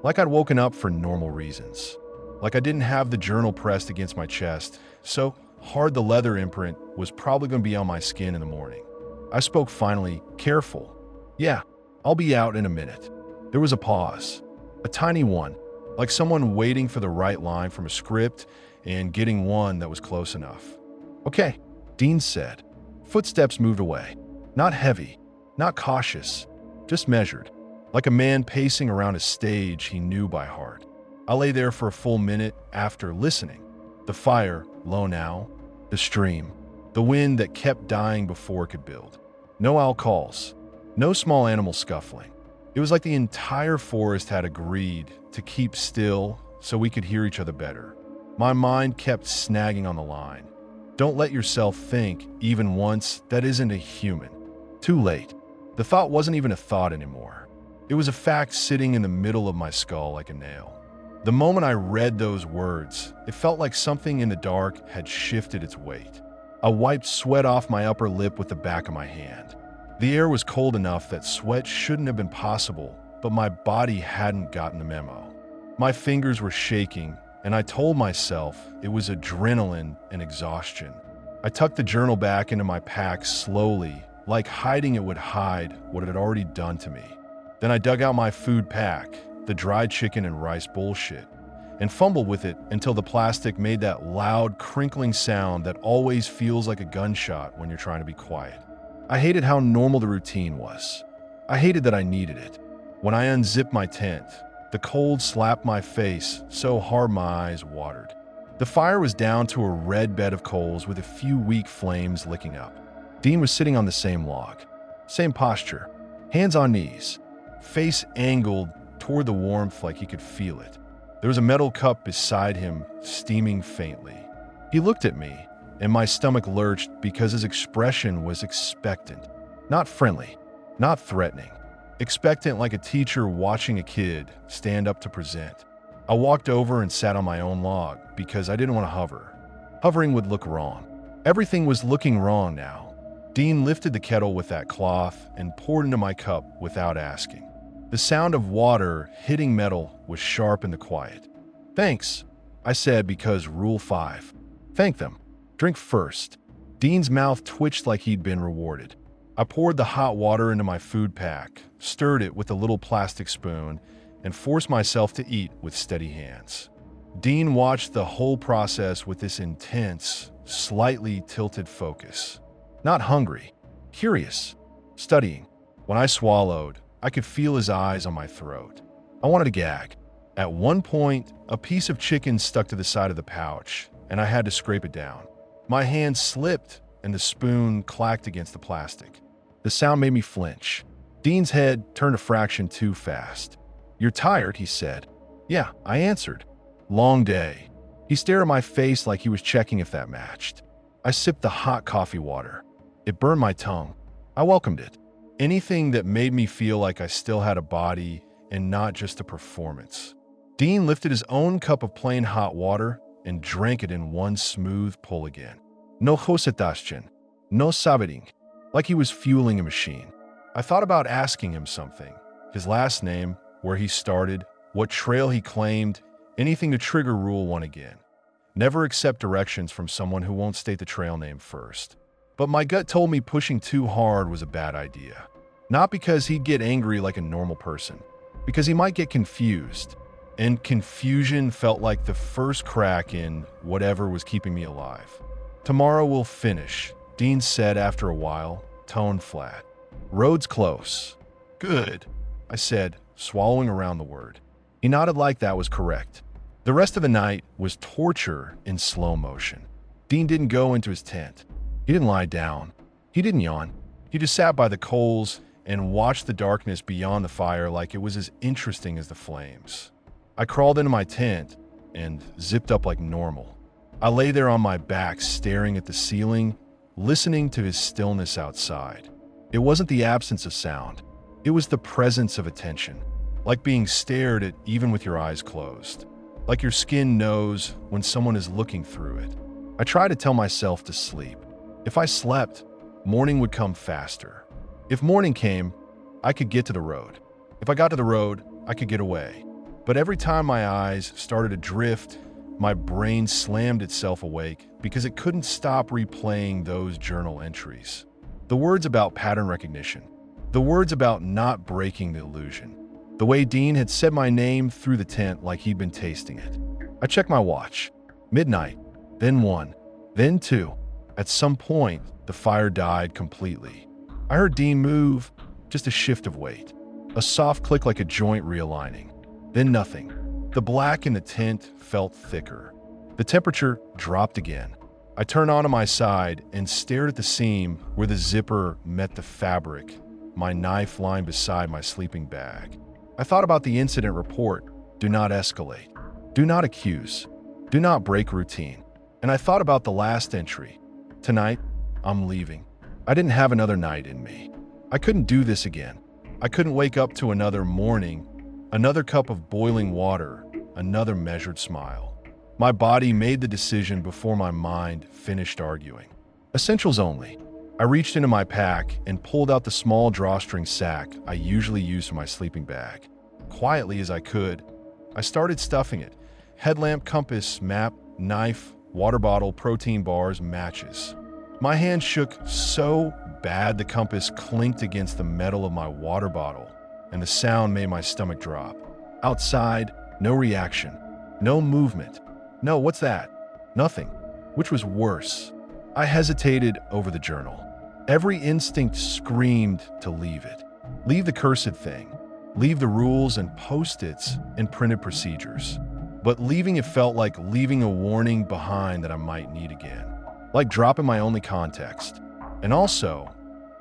like I'd woken up for normal reasons, like I didn't have the journal pressed against my chest, so hard the leather imprint was probably going to be on my skin in the morning. I spoke finally, careful. "Yeah, I'll be out in a minute." There was a pause, a tiny one, like someone waiting for the right line from a script and getting one that was close enough. "Okay," Dean said. Footsteps moved away. Not heavy, not cautious, just measured, like a man pacing around a stage he knew by heart. I lay there for a full minute after listening. The fire, low now, the stream, the wind that kept dying before it could build. No owl calls, no small animal scuffling. It was like the entire forest had agreed to keep still so we could hear each other better. My mind kept snagging on the line. Don't let yourself think, even once, that isn't a human. Too late. The thought wasn't even a thought anymore. It was a fact sitting in the middle of my skull like a nail. The moment I read those words, it felt like something in the dark had shifted its weight. I wiped sweat off my upper lip with the back of my hand. The air was cold enough that sweat shouldn't have been possible, but my body hadn't gotten the memo. My fingers were shaking, and I told myself it was adrenaline and exhaustion. I tucked the journal back into my pack slowly, like hiding it would hide what it had already done to me. Then I dug out my food pack, the dried chicken and rice bullshit, and fumbled with it until the plastic made that loud, crinkling sound that always feels like a gunshot when you're trying to be quiet. I hated how normal the routine was. I hated that I needed it. When I unzipped my tent, the cold slapped my face so hard my eyes watered. The fire was down to a red bed of coals with a few weak flames licking up. Dean was sitting on the same log, same posture, hands on knees, face angled toward the warmth like he could feel it. There was a metal cup beside him, steaming faintly. He looked at me, and my stomach lurched because his expression was expectant. Not friendly, not threatening. Expectant like a teacher watching a kid stand up to present. I walked over and sat on my own log because I didn't want to hover. Hovering would look wrong. Everything was looking wrong now. Dean lifted the kettle with that cloth and poured into my cup without asking. The sound of water hitting metal was sharp in the quiet. "Thanks," I said because Rule 5. Thank them. Drink first. Dean's mouth twitched like he'd been rewarded. I poured the hot water into my food pack, stirred it with a little plastic spoon, and forced myself to eat with steady hands. Dean watched the whole process with this intense, slightly tilted focus. Not hungry, curious, studying. When I swallowed, I could feel his eyes on my throat. I wanted to gag. At one point, a piece of chicken stuck to the side of the pouch, and I had to scrape it down. My hand slipped, and the spoon clacked against the plastic. The sound made me flinch. Dean's head turned a fraction too fast. "You're tired," he said. "Yeah," I answered. "Long day." He stared at my face like he was checking if that matched. I sipped the hot coffee water. It burned my tongue. I welcomed it. Anything that made me feel like I still had a body and not just a performance. Dean lifted his own cup of plain hot water and drank it in one smooth pull again. No hosetashchen, no sabiting, like he was fueling a machine. I thought about asking him something. His last name, where he started, what trail he claimed, anything to trigger Rule 1 again. Never accept directions from someone who won't state the trail name first. But my gut told me pushing too hard was a bad idea. Not because he'd get angry like a normal person, because he might get confused. And confusion felt like the first crack in whatever was keeping me alive. "Tomorrow we'll finish," Dean said after a while, tone flat. "Road's close." "Good," I said, swallowing around the word. He nodded like that was correct. The rest of the night was torture in slow motion. Dean didn't go into his tent. He didn't lie down. He didn't yawn. He just sat by the coals and watched the darkness beyond the fire like it was as interesting as the flames. I crawled into my tent and zipped up like normal. I lay there on my back staring at the ceiling, listening to his stillness outside. It wasn't the absence of sound. It was the presence of attention, like being stared at even with your eyes closed. Like your skin knows when someone is looking through it. I tried to tell myself to sleep. If I slept, morning would come faster. If morning came, I could get to the road. If I got to the road, I could get away. But every time my eyes started to drift, my brain slammed itself awake because it couldn't stop replaying those journal entries. The words about pattern recognition. The words about not breaking the illusion. The way Dean had said my name through the tent like he'd been tasting it. I checked my watch. Midnight, then 1, then 2. At some point, the fire died completely. I heard Dean move, just a shift of weight. A soft click like a joint realigning. Then nothing. The black in the tent felt thicker. The temperature dropped again. I turned onto my side and stared at the seam where the zipper met the fabric, my knife lying beside my sleeping bag. I thought about the incident report. Do not escalate. Do not accuse. Do not break routine. And I thought about the last entry. Tonight, I'm leaving. I didn't have another night in me. I couldn't do this again. I couldn't wake up to another morning, another cup of boiling water, another measured smile. My body made the decision before my mind finished arguing. Essentials only. I reached into my pack and pulled out the small drawstring sack I usually use for my sleeping bag. Quietly as I could, I started stuffing it. Headlamp, compass, map, knife, water bottle, protein bars, matches. My hand shook so bad the compass clinked against the metal of my water bottle, and the sound made my stomach drop. Outside, no reaction, no movement. No, what's that? Nothing. Which was worse? I hesitated over the journal. Every instinct screamed to leave it. Leave the cursed thing. Leave the rules and post-its and printed procedures. But leaving it felt like leaving a warning behind that I might need again. Like dropping my only context. And also,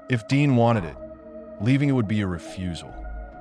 if Dean wanted it, leaving it would be a refusal.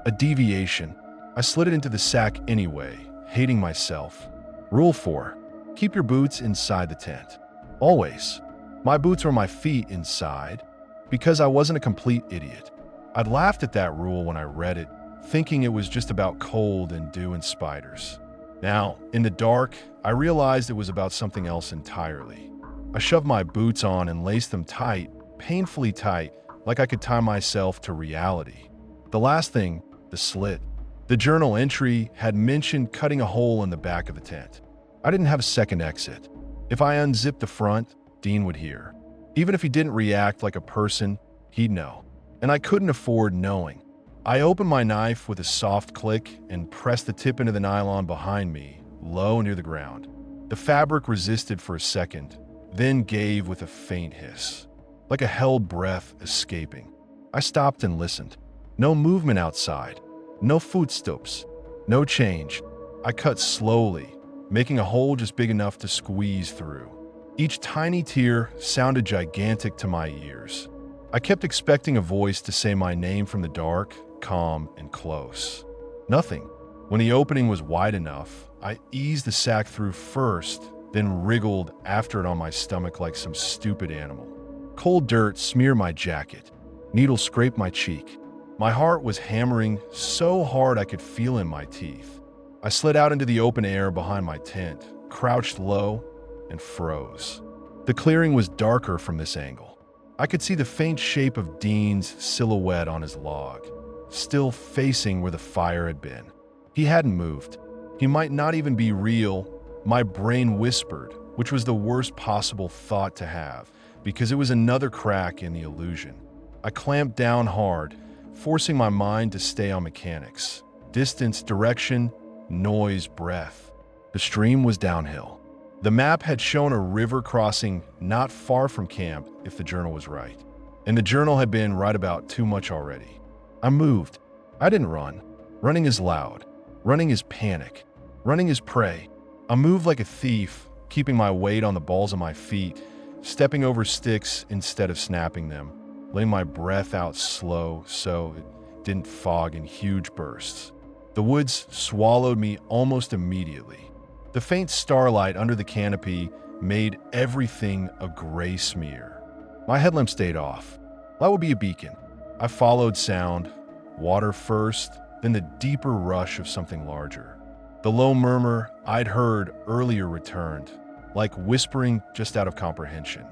A deviation. I slid it into the sack anyway, hating myself. Rule 4. Keep your boots inside the tent. Always. My boots were my feet inside, because I wasn't a complete idiot. I'd laughed at that rule when I read it, thinking it was just about cold and dew and spiders. Now, in the dark, I realized it was about something else entirely. I shoved my boots on and laced them tight, painfully tight, like I could tie myself to reality. The last thing, the slit. The journal entry had mentioned cutting a hole in the back of the tent. I didn't have a second exit. If I unzipped the front, Dean would hear. Even if he didn't react like a person, he'd know. And I couldn't afford knowing. I opened my knife with a soft click and pressed the tip into the nylon behind me, low near the ground. The fabric resisted for a second, then gave with a faint hiss, like a held breath escaping. I stopped and listened. No movement outside, no footsteps, no change. I cut slowly, making a hole just big enough to squeeze through. Each tiny tear sounded gigantic to my ears. I kept expecting a voice to say my name from the dark, calm, and close. Nothing. When the opening was wide enough, I eased the sack through first, then wriggled after it on my stomach like some stupid animal. Cold dirt smeared my jacket. Needles scraped my cheek. My heart was hammering so hard I could feel in my teeth. I slid out into the open air behind my tent, crouched low, and froze. The clearing was darker from this angle. I could see the faint shape of Dean's silhouette on his log, still facing where the fire had been. He hadn't moved. He might not even be real, my brain whispered, which was the worst possible thought to have, because it was another crack in the illusion. I clamped down hard, forcing my mind to stay on mechanics. Distance, direction, noise, breath. The stream was downhill. The map had shown a river crossing not far from camp if the journal was right. And the journal had been right about too much already. I moved. I didn't run. Running is loud. Running is panic. Running is prey. I moved like a thief, keeping my weight on the balls of my feet, stepping over sticks instead of snapping them, letting my breath out slow so it didn't fog in huge bursts. The woods swallowed me almost immediately. The faint starlight under the canopy made everything a gray smear. My headlamp stayed off. That would be a beacon. I followed sound, water first, then the deeper rush of something larger. The low murmur I'd heard earlier returned, like whispering just out of comprehension.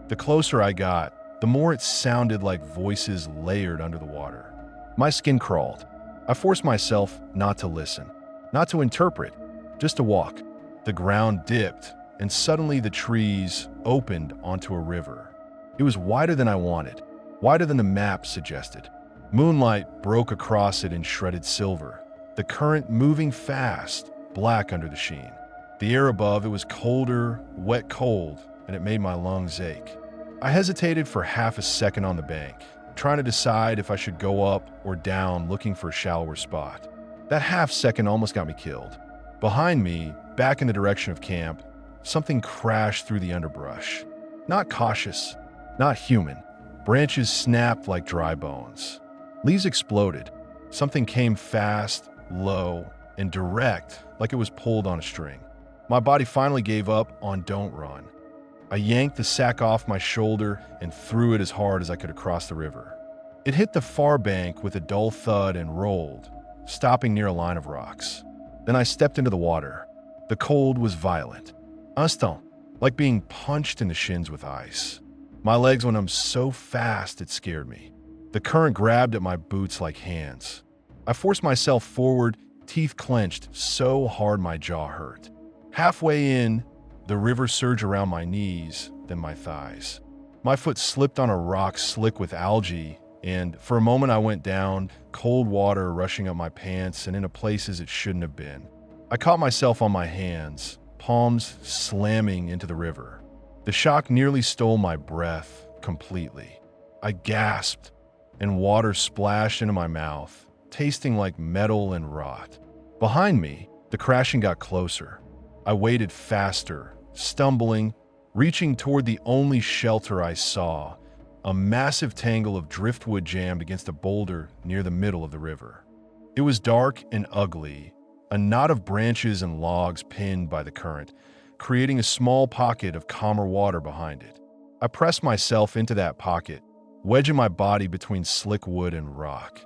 The closer I got, the more it sounded like voices layered under the water. My skin crawled. I forced myself not to listen, not to interpret, just to walk. The ground dipped, and suddenly the trees opened onto a river. It was wider than I wanted, wider than the map suggested. Moonlight broke across it in shredded silver, the current moving fast, black under the sheen. The air above it was colder, wet cold, and it made my lungs ache. I hesitated for half a second on the bank, trying to decide if I should go up or down looking for a shallower spot. That half second almost got me killed. Behind me, back in the direction of camp, something crashed through the underbrush. Not cautious, not human. Branches snapped like dry bones. Leaves exploded. Something came fast, low, and direct, like it was pulled on a string. My body finally gave up on don't run. I yanked the sack off my shoulder and threw it as hard as I could across the river. It hit the far bank with a dull thud and rolled, stopping near a line of rocks. Then I stepped into the water. The cold was violent. Instant, like being punched in the shins with ice. My legs went numb so fast it scared me. The current grabbed at my boots like hands. I forced myself forward, teeth clenched so hard my jaw hurt. Halfway in, the river surged around my knees, then my thighs. My foot slipped on a rock slick with algae, and for a moment I went down, cold water rushing up my pants and into places it shouldn't have been. I caught myself on my hands, palms slamming into the river. The shock nearly stole my breath completely. I gasped, and water splashed into my mouth, tasting like metal and rot. Behind me, the crashing got closer. I waded faster, stumbling, reaching toward the only shelter I saw, a massive tangle of driftwood jammed against a boulder near the middle of the river. It was dark and ugly, a knot of branches and logs pinned by the current, creating a small pocket of calmer water behind it. I pressed myself into that pocket, wedging my body between slick wood and rock.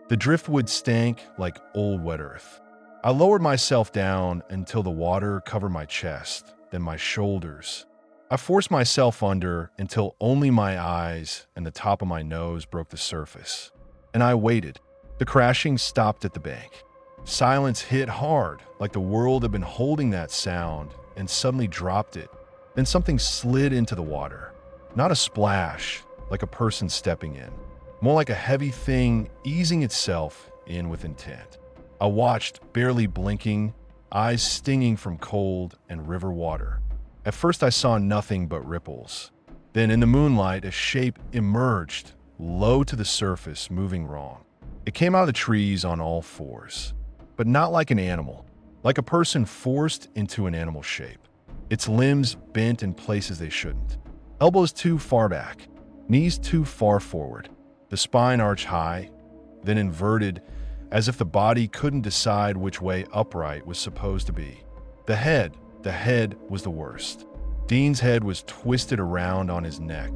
The driftwood stank like old wet earth. I lowered myself down until the water covered my chest, then my shoulders. I forced myself under until only my eyes and the top of my nose broke the surface. And I waited. The crashing stopped at the bank. Silence hit hard, like the world had been holding that sound and suddenly dropped it. Then something slid into the water. Not a splash, like a person stepping in. More like a heavy thing easing itself in with intent. I watched, barely blinking, eyes stinging from cold and river water. At first I saw nothing but ripples. Then in the moonlight, a shape emerged, low to the surface, moving wrong. It came out of the trees on all fours, but not like an animal, like a person forced into an animal shape. Its limbs bent in places they shouldn't. Elbows too far back, knees too far forward, the spine arched high, then inverted, as if the body couldn't decide which way upright was supposed to be. The head was the worst. Dean's head was twisted around on his neck,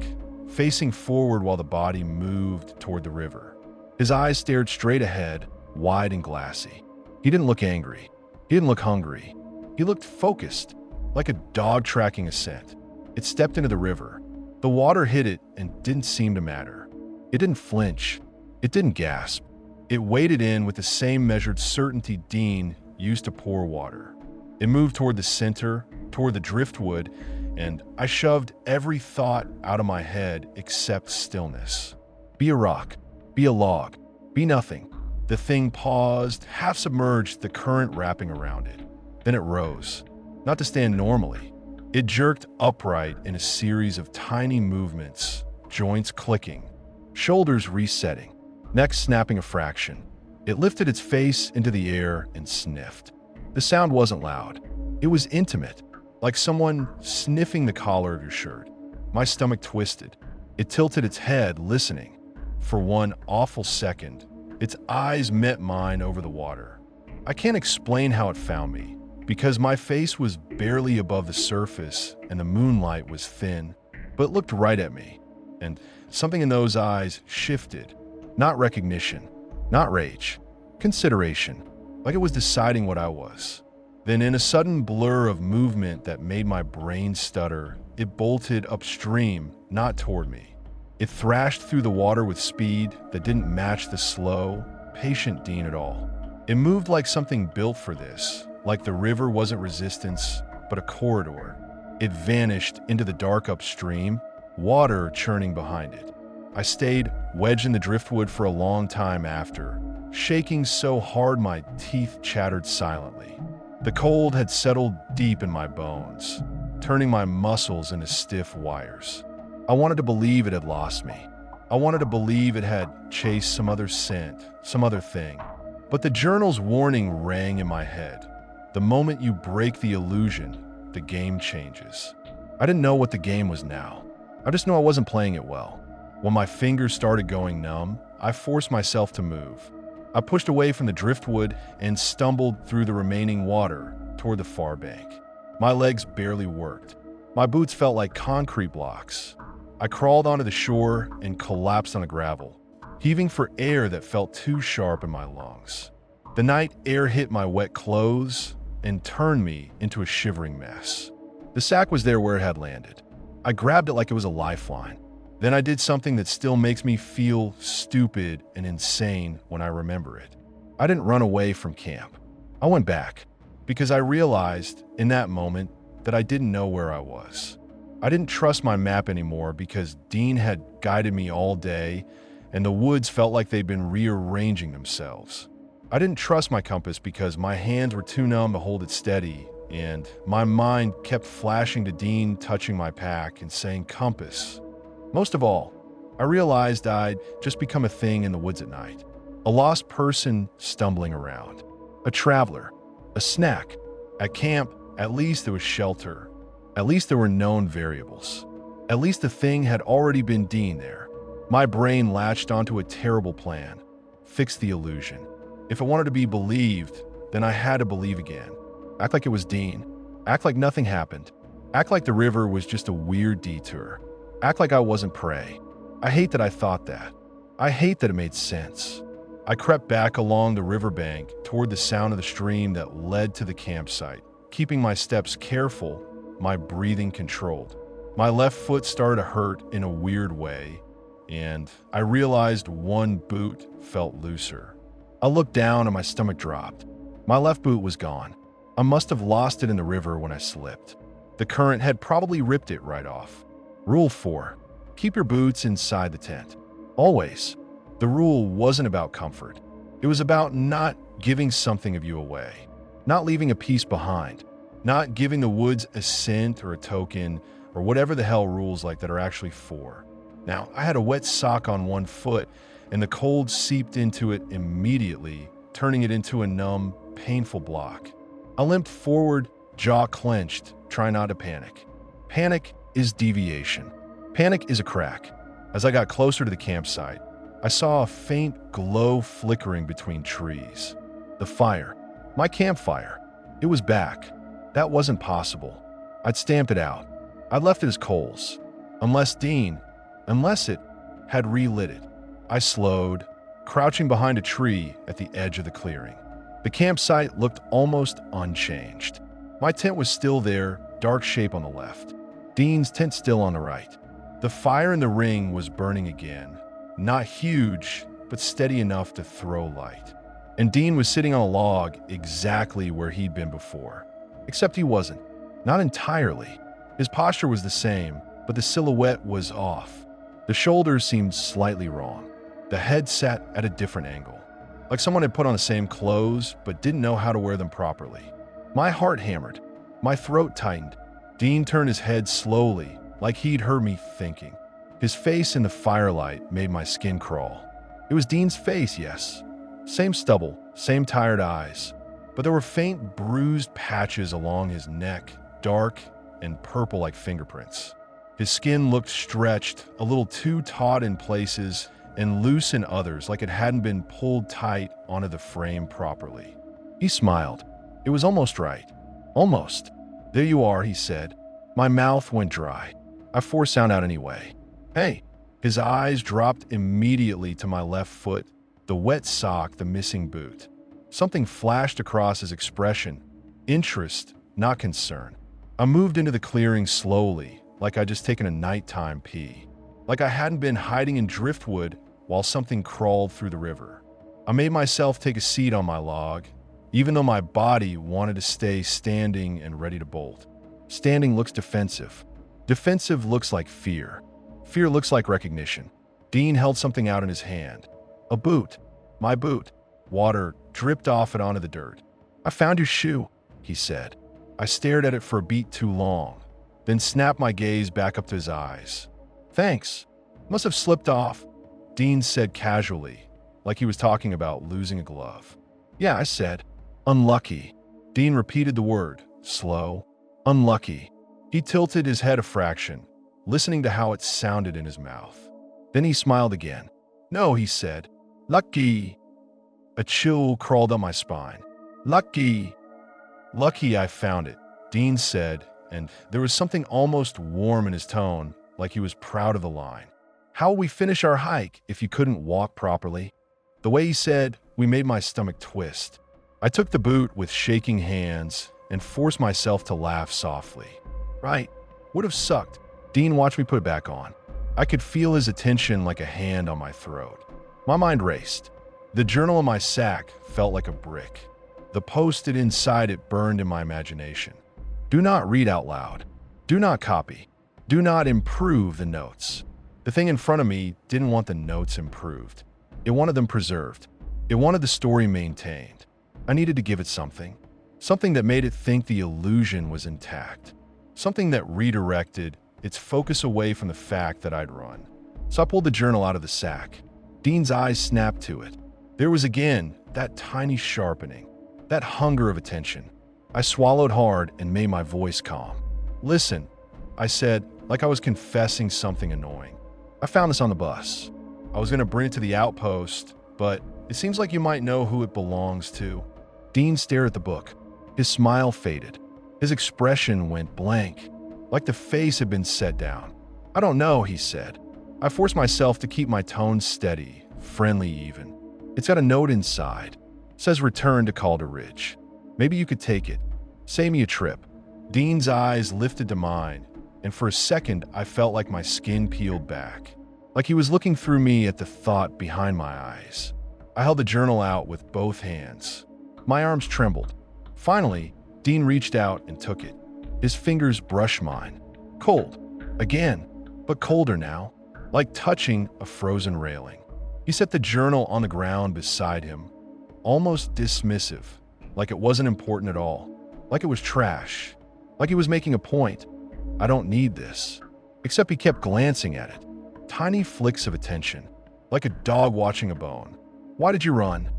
facing forward while the body moved toward the river. His eyes stared straight ahead, wide and glassy. He didn't look angry. He didn't look hungry. He looked focused, like a dog tracking a scent. It stepped into the river. The water hit it and didn't seem to matter. It didn't flinch. It didn't gasp. It waded in with the same measured certainty Dean used to pour water. It moved toward the center, toward the driftwood, and I shoved every thought out of my head except stillness. Be a rock. Be a log. Be nothing. The thing paused, half submerged, the current wrapping around it. Then it rose. Not to stand normally. It jerked upright in a series of tiny movements, joints clicking, shoulders resetting, neck snapping a fraction. It lifted its face into the air and sniffed. The sound wasn't loud. It was intimate, like someone sniffing the collar of your shirt. My stomach twisted. It tilted its head, listening. For one awful second, its eyes met mine over the water. I can't explain how it found me, because my face was barely above the surface and the moonlight was thin, but it looked right at me. And something in those eyes shifted. Not recognition, not rage, consideration, like it was deciding what I was. Then in a sudden blur of movement that made my brain stutter, it bolted upstream, not toward me. It thrashed through the water with speed that didn't match the slow, patient Dean at all. It moved like something built for this, like the river wasn't resistance, but a corridor. It vanished into the dark upstream, water churning behind it. I stayed wedged in the driftwood for a long time after, shaking so hard my teeth chattered silently. The cold had settled deep in my bones, turning my muscles into stiff wires. I wanted to believe it had lost me. I wanted to believe it had chased some other scent, some other thing. But the journal's warning rang in my head. The moment you break the illusion, the game changes. I didn't know what the game was now. I just knew I wasn't playing it well. When my fingers started going numb, I forced myself to move. I pushed away from the driftwood and stumbled through the remaining water toward the far bank. My legs barely worked. My boots felt like concrete blocks. I crawled onto the shore and collapsed on the gravel, heaving for air that felt too sharp in my lungs. The night air hit my wet clothes and turned me into a shivering mess. The sack was there where it had landed. I grabbed it like it was a lifeline. Then I did something that still makes me feel stupid and insane when I remember it. I didn't run away from camp. I went back because I realized in that moment that I didn't know where I was. I didn't trust my map anymore because Dean had guided me all day and the woods felt like they'd been rearranging themselves. I didn't trust my compass because my hands were too numb to hold it steady, and my mind kept flashing to Dean touching my pack and saying compass. Most of all, I realized I'd just become a thing in the woods at night. A lost person stumbling around. A traveler. A snack. At camp, at least there was shelter. At least there were known variables. At least the thing had already been Dean there. My brain latched onto a terrible plan. Fix the illusion. If I wanted to be believed, then I had to believe again. Act like it was Dean. Act like nothing happened. Act like the river was just a weird detour. Act like I wasn't prey. I hate that I thought that. I hate that it made sense. I crept back along the riverbank toward the sound of the stream that led to the campsite, keeping my steps careful, my breathing controlled. My left foot started to hurt in a weird way, and I realized one boot felt looser. I looked down and my stomach dropped. My left boot was gone. I must have lost it in the river when I slipped. The current had probably ripped it right off. Rule 4. Keep your boots inside the tent. Always. The rule wasn't about comfort. It was about not giving something of you away. Not leaving a piece behind. Not giving the woods a scent or a token or whatever the hell rules like that are actually for. Now, I had a wet sock on one foot and the cold seeped into it immediately, turning it into a numb, painful block. I limped forward, jaw clenched, trying not to panic. Panic is deviation. Panic is a crack. As I got closer to the campsite, I saw a faint glow flickering between trees. The fire. My campfire. It was back. That wasn't possible. I'd stamped it out. I'd left it as coals. Unless it had relit it. I slowed, crouching behind a tree at the edge of the clearing. The campsite looked almost unchanged. My tent was still there, dark shape on the left. Dean's tent still on the right. The fire in the ring was burning again. Not huge, but steady enough to throw light. And Dean was sitting on a log exactly where he'd been before. Except he wasn't. Not entirely. His posture was the same, but the silhouette was off. The shoulders seemed slightly wrong. The head sat at a different angle. Like someone had put on the same clothes, but didn't know how to wear them properly. My heart hammered. My throat tightened. Dean turned his head slowly, like he'd heard me thinking. His face in the firelight made my skin crawl. It was Dean's face, yes. Same stubble, same tired eyes. But there were faint bruised patches along his neck, dark and purple like fingerprints. His skin looked stretched, a little too taut in places, and loose in others, like it hadn't been pulled tight onto the frame properly. He smiled. It was almost right. Almost. There you are, he said. My mouth went dry. I forced sound out anyway. Hey. His eyes dropped immediately to my left foot, the wet sock, the missing boot. Something flashed across his expression. Interest, not concern. I moved into the clearing slowly, like I'd just taken a nighttime pee. Like I hadn't been hiding in driftwood while something crawled through the river. I made myself take a seat on my log, even though my body wanted to stay standing and ready to bolt. Standing looks defensive. Defensive looks like fear. Fear looks like recognition. Dean held something out in his hand. A boot. My boot. Water dripped off it onto the dirt. I found your shoe, he said. I stared at it for a beat too long, then snapped my gaze back up to his eyes. Thanks. Must have slipped off, Dean said casually, like he was talking about losing a glove. Yeah, I said. Unlucky. Dean repeated the word, slow. Unlucky. He tilted his head a fraction, listening to how it sounded in his mouth. Then he smiled again. No, he said. Lucky. A chill crawled up my spine. Lucky. Lucky I found it, Dean said, and there was something almost warm in his tone, like he was proud of the line. How will we finish our hike if you couldn't walk properly? The way he said, we made my stomach twist. I took the boot with shaking hands and forced myself to laugh softly. Right. Would have sucked. Dean watched me put it back on. I could feel his attention like a hand on my throat. My mind raced. The journal in my sack felt like a brick. The post-it inside it burned in my imagination. Do not read out loud. Do not copy. Do not improve the notes. The thing in front of me didn't want the notes improved. It wanted them preserved. It wanted the story maintained. I needed to give it something. Something that made it think the illusion was intact. Something that redirected its focus away from the fact that I'd run. So I pulled the journal out of the sack. Dean's eyes snapped to it. There was again that tiny sharpening, that hunger of attention. I swallowed hard and made my voice calm. Listen, I said, like I was confessing something annoying. I found this on the bus. I was going to bring it to the outpost, but it seems like you might know who it belongs to. Dean stared at the book. His smile faded. His expression went blank, like the face had been set down. I don't know, he said. I forced myself to keep my tone steady, friendly even. It's got a note inside. It says return to Calder Ridge. Maybe you could take it. Save me a trip. Dean's eyes lifted to mine, and for a second I felt like my skin peeled back, like he was looking through me at the thought behind my eyes. I held the journal out with both hands. My arms trembled. Finally, Dean reached out and took it. His fingers brushed mine. Cold. Again, but colder now, like touching a frozen railing. He set the journal on the ground beside him, almost dismissive, like it wasn't important at all, like it was trash, like he was making a point. I don't need this. Except he kept glancing at it. Tiny flicks of attention, like a dog watching a bone. Why did you run?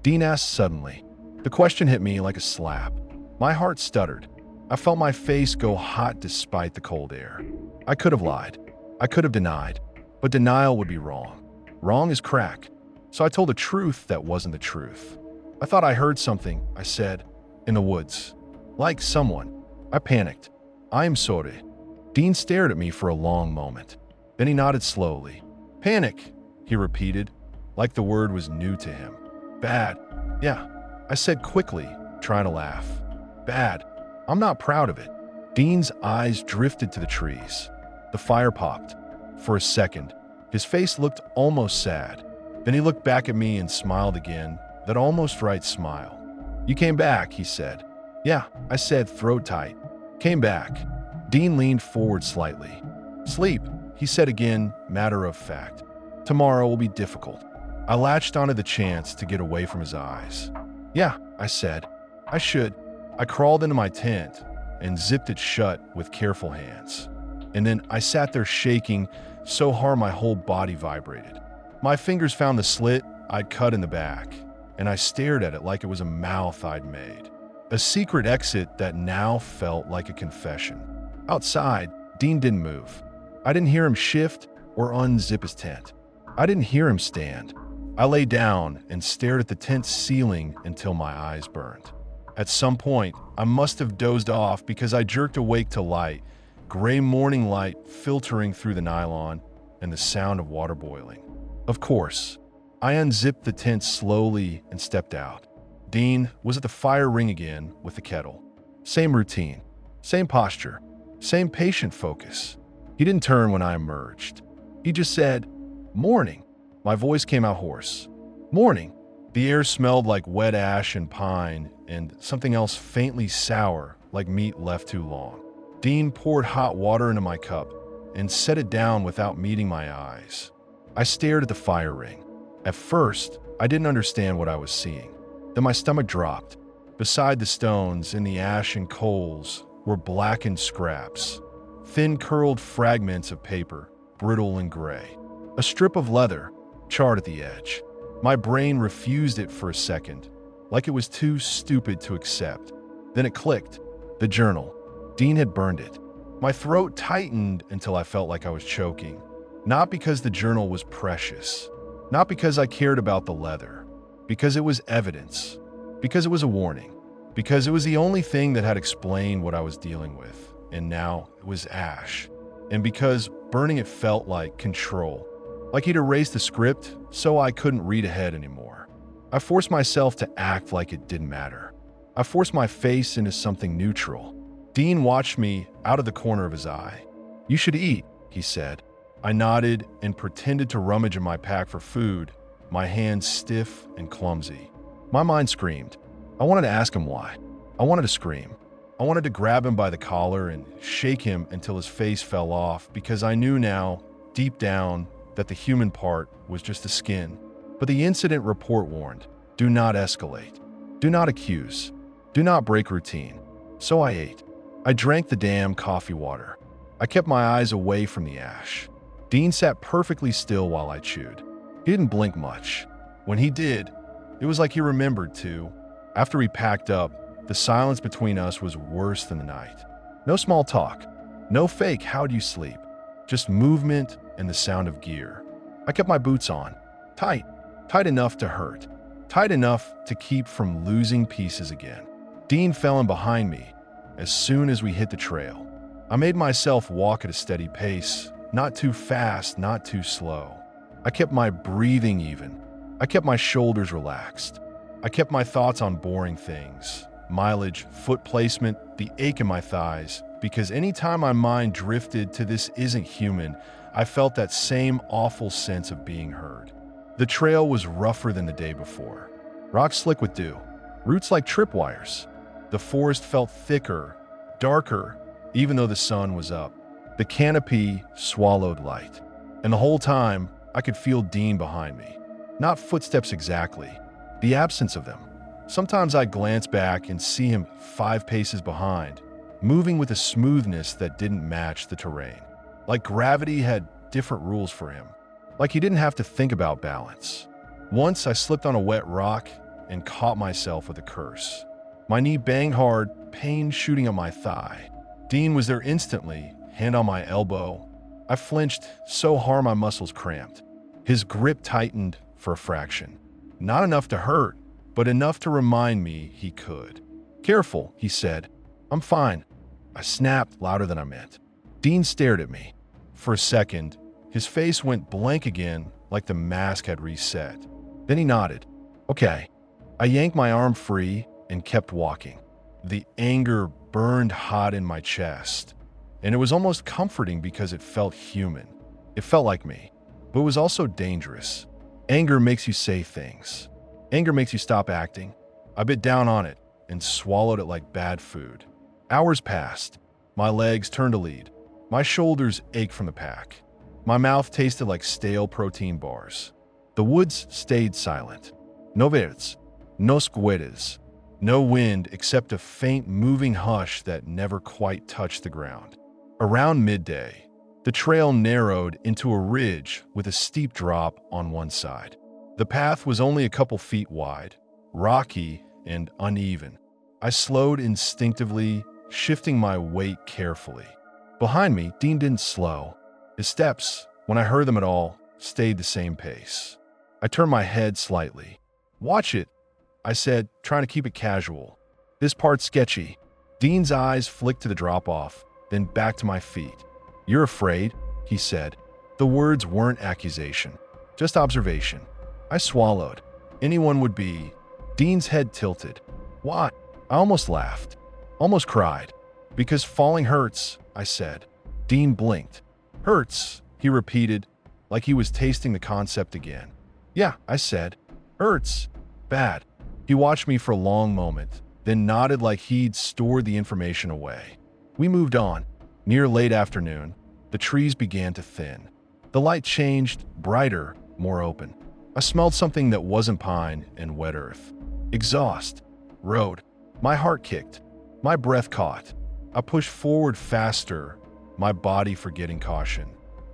Dean asked suddenly. The question hit me like a slap. My heart stuttered. I felt my face go hot despite the cold air. I could have lied. I could have denied. But denial would be wrong. Wrong is crack. So I told a truth that wasn't the truth. I thought I heard something, I said, in the woods. Like someone. I panicked. I am sorry. Dean stared at me for a long moment. Then he nodded slowly. Panic, he repeated, like the word was new to him. Bad. Yeah, I said quickly, trying to laugh. Bad. I'm not proud of it. Dean's eyes drifted to the trees. The fire popped. For a second, his face looked almost sad. Then he looked back at me and smiled again, that almost right smile. You came back, he said. Yeah, I said, throat tight. Came back. Dean leaned forward slightly. Sleep, he said again, matter of fact. Tomorrow will be difficult. I latched onto the chance to get away from his eyes. Yeah, I said. I should. I crawled into my tent and zipped it shut with careful hands. And then I sat there shaking so hard my whole body vibrated. My fingers found the slit I'd cut in the back, and I stared at it like it was a mouth I'd made. A secret exit that now felt like a confession. Outside, Dean didn't move. I didn't hear him shift or unzip his tent. I didn't hear him stand. I lay down and stared at the tent's ceiling until my eyes burned. At some point, I must have dozed off because I jerked awake to light, gray morning light filtering through the nylon and the sound of water boiling. Of course, I unzipped the tent slowly and stepped out. Dean was at the fire ring again with the kettle. Same routine, same posture, same patient focus. He didn't turn when I emerged. He just said, "Morning." My voice came out hoarse. "Morning." The air smelled like wet ash and pine and something else faintly sour like meat left too long. Dean poured hot water into my cup and set it down without meeting my eyes. I stared at the fire ring. At first, I didn't understand what I was seeing. Then my stomach dropped. Beside the stones in the ash and coals were blackened scraps, thin curled fragments of paper, brittle and gray. A strip of leather, charred at the edge. My brain refused it for a second, like it was too stupid to accept. Then it clicked. The journal. Dean had burned it. My throat tightened until I felt like I was choking. Not because the journal was precious. Not because I cared about the leather. Because it was evidence. Because it was a warning. Because it was the only thing that had explained what I was dealing with. And now it was ash. And because burning it felt like control. Like he'd erased the script so I couldn't read ahead anymore. I forced myself to act like it didn't matter. I forced my face into something neutral. Dean watched me out of the corner of his eye. You should eat, he said. I nodded and pretended to rummage in my pack for food, my hands stiff and clumsy. My mind screamed. I wanted to ask him why. I wanted to scream. I wanted to grab him by the collar and shake him until his face fell off, because I knew now, deep down, that the human part was just the skin. But the incident report warned, do not escalate. Do not accuse. Do not break routine. So I ate. I drank the damn coffee water. I kept my eyes away from the ash. Dean sat perfectly still while I chewed. He didn't blink much. When he did, it was like he remembered to. After we packed up, the silence between us was worse than the night. No small talk. No fake how'd you sleep. Just movement and the sound of gear. I kept my boots on. Tight. Tight enough to hurt. Tight enough to keep from losing pieces again. Dean fell in behind me as soon as we hit the trail. I made myself walk at a steady pace, not too fast, not too slow. I kept my breathing even. I kept my shoulders relaxed. I kept my thoughts on boring things, mileage, foot placement, the ache in my thighs, because anytime my mind drifted to this isn't human, I felt that same awful sense of being heard. The trail was rougher than the day before. Rocks slick with dew, roots like tripwires. The forest felt thicker, darker, even though the sun was up. The canopy swallowed light. And the whole time, I could feel Dean behind me. Not footsteps exactly, the absence of them. Sometimes I glance back and see him 5 paces behind, moving with a smoothness that didn't match the terrain. Like gravity had different rules for him. Like he didn't have to think about balance. Once I slipped on a wet rock and caught myself with a curse. My knee banged hard, pain shooting up my thigh. Dean was there instantly, hand on my elbow. I flinched so hard my muscles cramped. His grip tightened for a fraction. Not enough to hurt, but enough to remind me he could. Careful, he said. I'm fine. I snapped louder than I meant. Dean stared at me. For a second, his face went blank again, like the mask had reset. Then he nodded. Okay. I yanked my arm free and kept walking. The anger burned hot in my chest, and it was almost comforting because it felt human. It felt like me, but it was also dangerous. Anger makes you say things. Anger makes you stop acting. I bit down on it and swallowed it like bad food. Hours passed. My legs turned to lead. My shoulders ached from the pack. My mouth tasted like stale protein bars. The woods stayed silent. No birds, no squirrels, no wind except a faint moving hush that never quite touched the ground. Around midday, the trail narrowed into a ridge with a steep drop on one side. The path was only a couple feet wide, rocky and uneven. I slowed instinctively, shifting my weight carefully. Behind me, Dean didn't slow. His steps, when I heard them at all, stayed the same pace. I turned my head slightly. Watch it, I said, trying to keep it casual. This part's sketchy. Dean's eyes flicked to the drop-off, then back to my feet. You're afraid, he said. The words weren't accusation, just observation. I swallowed. Anyone would be. Dean's head tilted. Why? I almost laughed, almost cried. Because falling hurts, I said. Dean blinked. Hurts, he repeated, like he was tasting the concept again. Yeah, I said. Hurts. Bad. He watched me for a long moment, then nodded like he'd stored the information away. We moved on. Near late afternoon, the trees began to thin. The light changed, brighter, more open. I smelled something that wasn't pine and wet earth. Exhaust. Road. My heart kicked. My breath caught. I pushed forward faster, my body forgetting caution.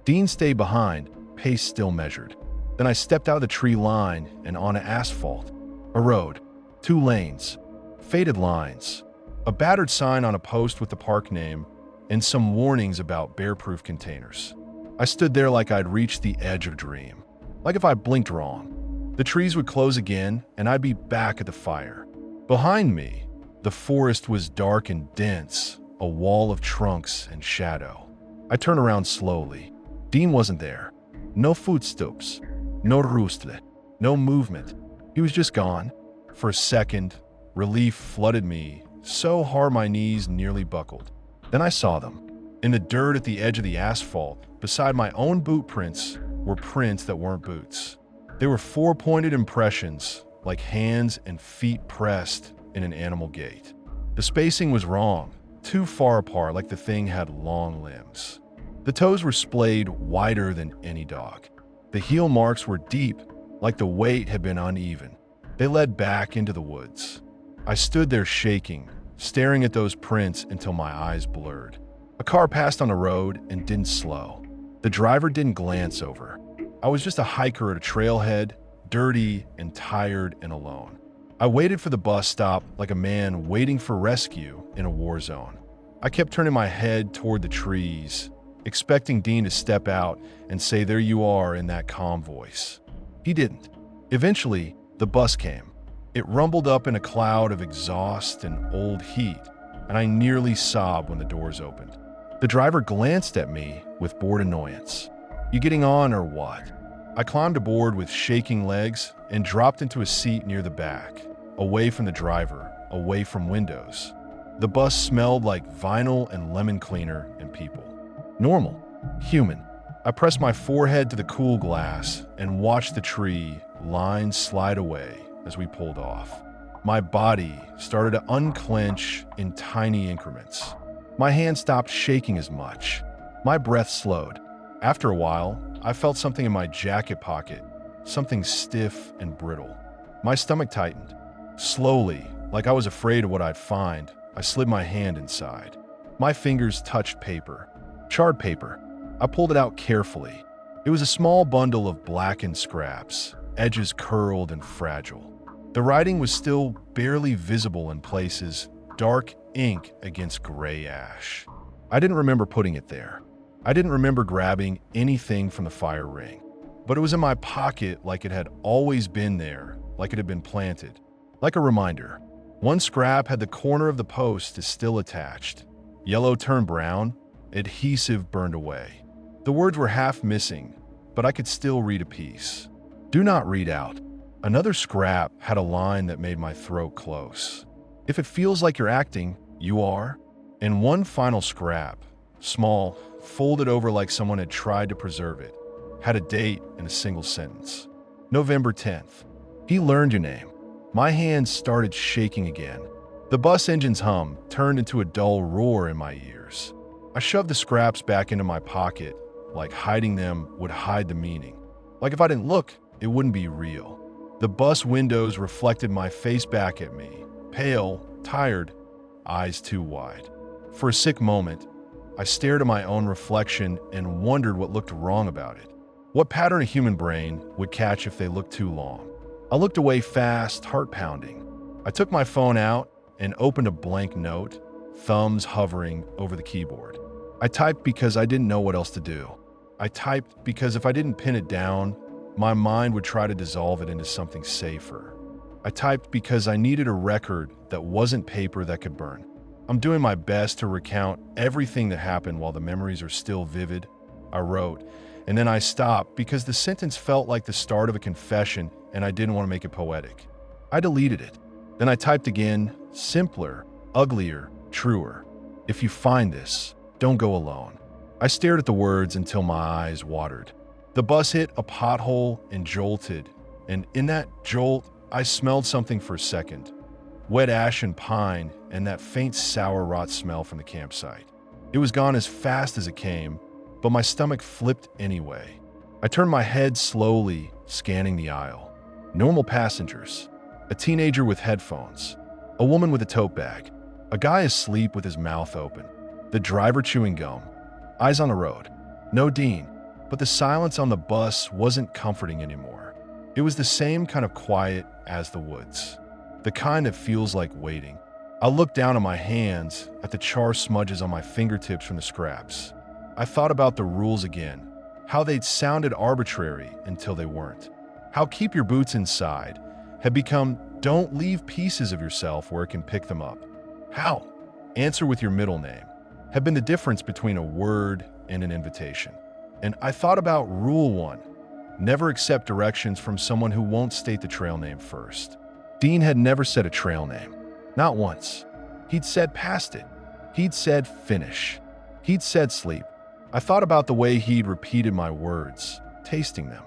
Dean stayed behind, pace still measured. Then I stepped out of the tree line and onto asphalt. A road. 2 lanes. Faded lines. A battered sign on a post with the park name, and some warnings about bear-proof containers. I stood there like I'd reached the edge of a dream. Like if I blinked wrong. The trees would close again, and I'd be back at the fire. Behind me, the forest was dark and dense, a wall of trunks and shadow. I turned around slowly. Dean wasn't there. No footsteps. No rustle. No movement. He was just gone. For a second, relief flooded me, so hard my knees nearly buckled. Then I saw them. In the dirt at the edge of the asphalt, beside my own boot prints, were prints that weren't boots. They were four-pointed impressions, like hands and feet pressed in an animal gait. The spacing was wrong, too far apart, like the thing had long limbs. The toes were splayed wider than any dog. The heel marks were deep, like the weight had been uneven. They led back into the woods. I stood there shaking, staring at those prints until my eyes blurred. A car passed on the road and didn't slow. The driver didn't glance over. I was just a hiker at a trailhead, dirty and tired and alone. I waited for the bus stop like a man waiting for rescue in a war zone. I kept turning my head toward the trees, expecting Dean to step out and say, "There you are," in that calm voice. He didn't. Eventually, the bus came. It rumbled up in a cloud of exhaust and old heat, and I nearly sobbed when the doors opened. The driver glanced at me with bored annoyance. "You getting on or what?" I climbed aboard with shaking legs and dropped into a seat near the back, away from the driver, away from windows. The bus smelled like vinyl and lemon cleaner and people. Normal. Human. I pressed my forehead to the cool glass and watched the tree line slide away as we pulled off. My body started to unclench in tiny increments. My hand stopped shaking as much. My breath slowed. After a while, I felt something in my jacket pocket, something stiff and brittle. My stomach tightened. Slowly, like I was afraid of what I'd find, I slid my hand inside. My fingers touched paper. Charred paper. I pulled it out carefully. It was a small bundle of blackened scraps, edges curled and fragile. The writing was still barely visible in places, dark ink against gray ash. I didn't remember putting it there. I didn't remember grabbing anything from the fire ring, but it was in my pocket like it had always been there, like it had been planted. Like a reminder. One scrap had the corner of the post still attached. Yellow turned brown, adhesive burned away. The words were half missing, but I could still read a piece. "Do not read out." Another scrap had a line that made my throat close. "If it feels like you're acting, you are." And one final scrap, small, folded over like someone had tried to preserve it, had a date and a single sentence. November 10th. "He learned your name." My hands started shaking again. The bus engine's hum turned into a dull roar in my ears. I shoved the scraps back into my pocket, like hiding them would hide the meaning. Like if I didn't look, it wouldn't be real. The bus windows reflected my face back at me, pale, tired, eyes too wide. For a sick moment, I stared at my own reflection and wondered what looked wrong about it. What pattern a human brain would catch if they looked too long. I looked away fast, heart pounding. I took my phone out and opened a blank note, thumbs hovering over the keyboard. I typed because I didn't know what else to do. I typed because if I didn't pin it down, my mind would try to dissolve it into something safer. I typed because I needed a record that wasn't paper that could burn. I'm doing my best to recount everything that happened while the memories are still vivid. I wrote, and then I stopped because the sentence felt like the start of a confession and I didn't want to make it poetic. I deleted it. Then I typed again, simpler, uglier, truer. "If you find this, don't go alone." I stared at the words until my eyes watered. The bus hit a pothole and jolted, and in that jolt, I smelled something for a second. Wet ash and pine and that faint sour rot smell from the campsite. It was gone as fast as it came, but my stomach flipped anyway. I turned my head slowly, scanning the aisle. Normal passengers. A teenager with headphones. A woman with a tote bag. A guy asleep with his mouth open. The driver chewing gum. Eyes on the road. No Dean, but the silence on the bus wasn't comforting anymore. It was the same kind of quiet as the woods. The kind that feels like waiting. I looked down at my hands, at the char smudges on my fingertips from the scraps. I thought about the rules again, how they'd sounded arbitrary until they weren't. How keep your boots inside had become don't leave pieces of yourself where it can pick them up. How answer with your middle name had been the difference between a word and an invitation. And I thought about Rule 1, never accept directions from someone who won't state the trail name first. Dean had never said a trail name, not once. He'd said past it. He'd said finish. He'd said sleep. I thought about the way he'd repeated my words, tasting them.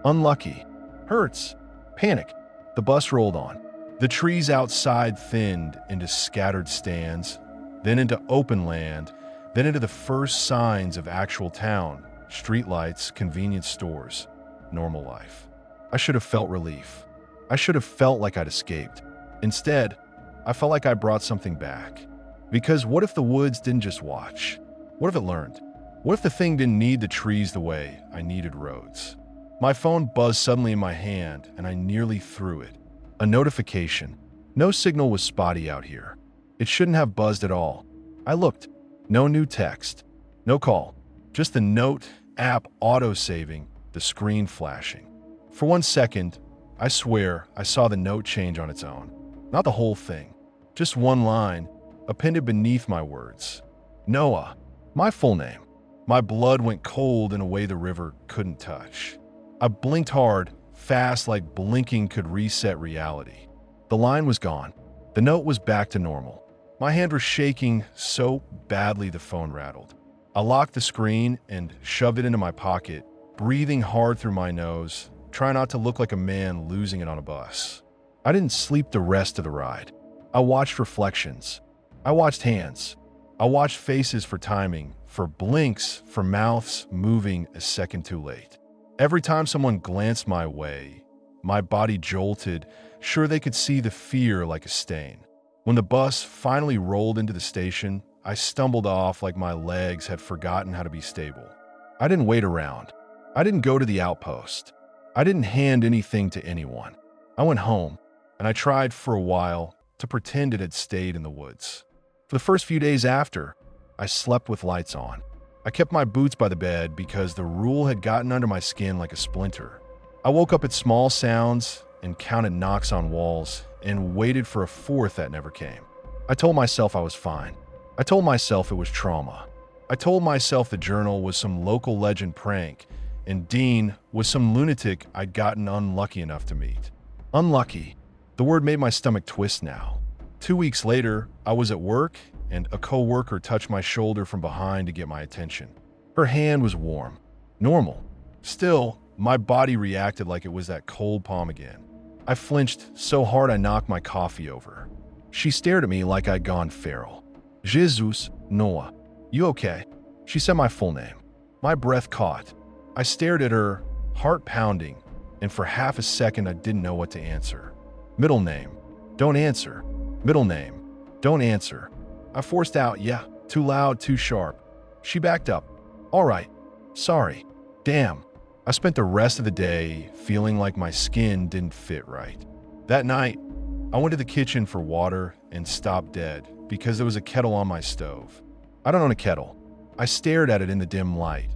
Unlucky. Hurts. Panic. The bus rolled on. The trees outside thinned into scattered stands, then into open land, then into the first signs of actual town, streetlights, convenience stores, normal life. I should have felt relief. I should have felt like I'd escaped. Instead, I felt like I brought something back. Because what if the woods didn't just watch? What if it learned? What if the thing didn't need the trees the way I needed roads? My phone buzzed suddenly in my hand, and I nearly threw it. A notification. No signal was spotty out here. It shouldn't have buzzed at all. I looked. No new text. No call. Just the note app auto-saving, the screen flashing. For 1 second, I swear I saw the note change on its own. Not the whole thing. Just one line, appended beneath my words. Noah. My full name. My blood went cold in a way the river couldn't touch. I blinked hard, fast like blinking could reset reality. The line was gone. The note was back to normal. My hand was shaking so badly the phone rattled. I locked the screen and shoved it into my pocket, breathing hard through my nose, trying not to look like a man losing it on a bus. I didn't sleep the rest of the ride. I watched reflections. I watched hands. I watched faces for timing, for blinks, for mouths moving a second too late. Every time someone glanced my way, my body jolted, sure they could see the fear like a stain. When the bus finally rolled into the station, I stumbled off like my legs had forgotten how to be stable. I didn't wait around. I didn't go to the outpost. I didn't hand anything to anyone. I went home, and I tried for a while to pretend it had stayed in the woods. For the first few days after, I slept with lights on. I kept my boots by the bed because the rule had gotten under my skin like a splinter. I woke up at small sounds and counted knocks on walls and waited for a fourth that never came. I told myself I was fine. I told myself it was trauma. I told myself the journal was some local legend prank and Dean was some lunatic I'd gotten unlucky enough to meet. Unlucky. The word made my stomach twist now. 2 weeks later, I was at work and a co-worker touched my shoulder from behind to get my attention. Her hand was warm. Normal. Still, my body reacted like it was that cold palm again. I flinched so hard I knocked my coffee over. She stared at me like I'd gone feral. Jesus, Noah, you okay? She said my full name. My breath caught. I stared at her, heart pounding, and for half a second I didn't know what to answer. Middle name. Don't answer. Middle name. Don't answer. I forced out, yeah, too loud, too sharp. She backed up. All right. Sorry. Damn. I spent the rest of the day feeling like my skin didn't fit right. That night, I went to the kitchen for water and stopped dead because there was a kettle on my stove. I don't own a kettle. I stared at it in the dim light,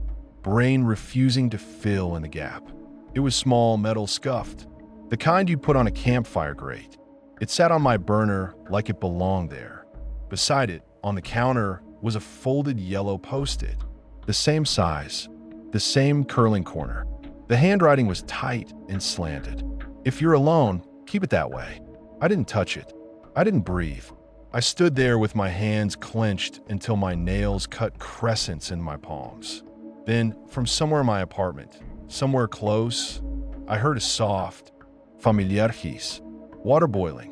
brain refusing to fill in the gap. It was small, metal, scuffed, the kind you'd put on a campfire grate. It sat on my burner like it belonged there. Beside it, on the counter, was a folded yellow Post-it, the same size, the same curling corner. The handwriting was tight and slanted. If you're alone, keep it that way. I didn't touch it. I didn't breathe. I stood there with my hands clenched until my nails cut crescents in my palms. Then, from somewhere in my apartment, somewhere close, I heard a soft, familiar hiss, water boiling.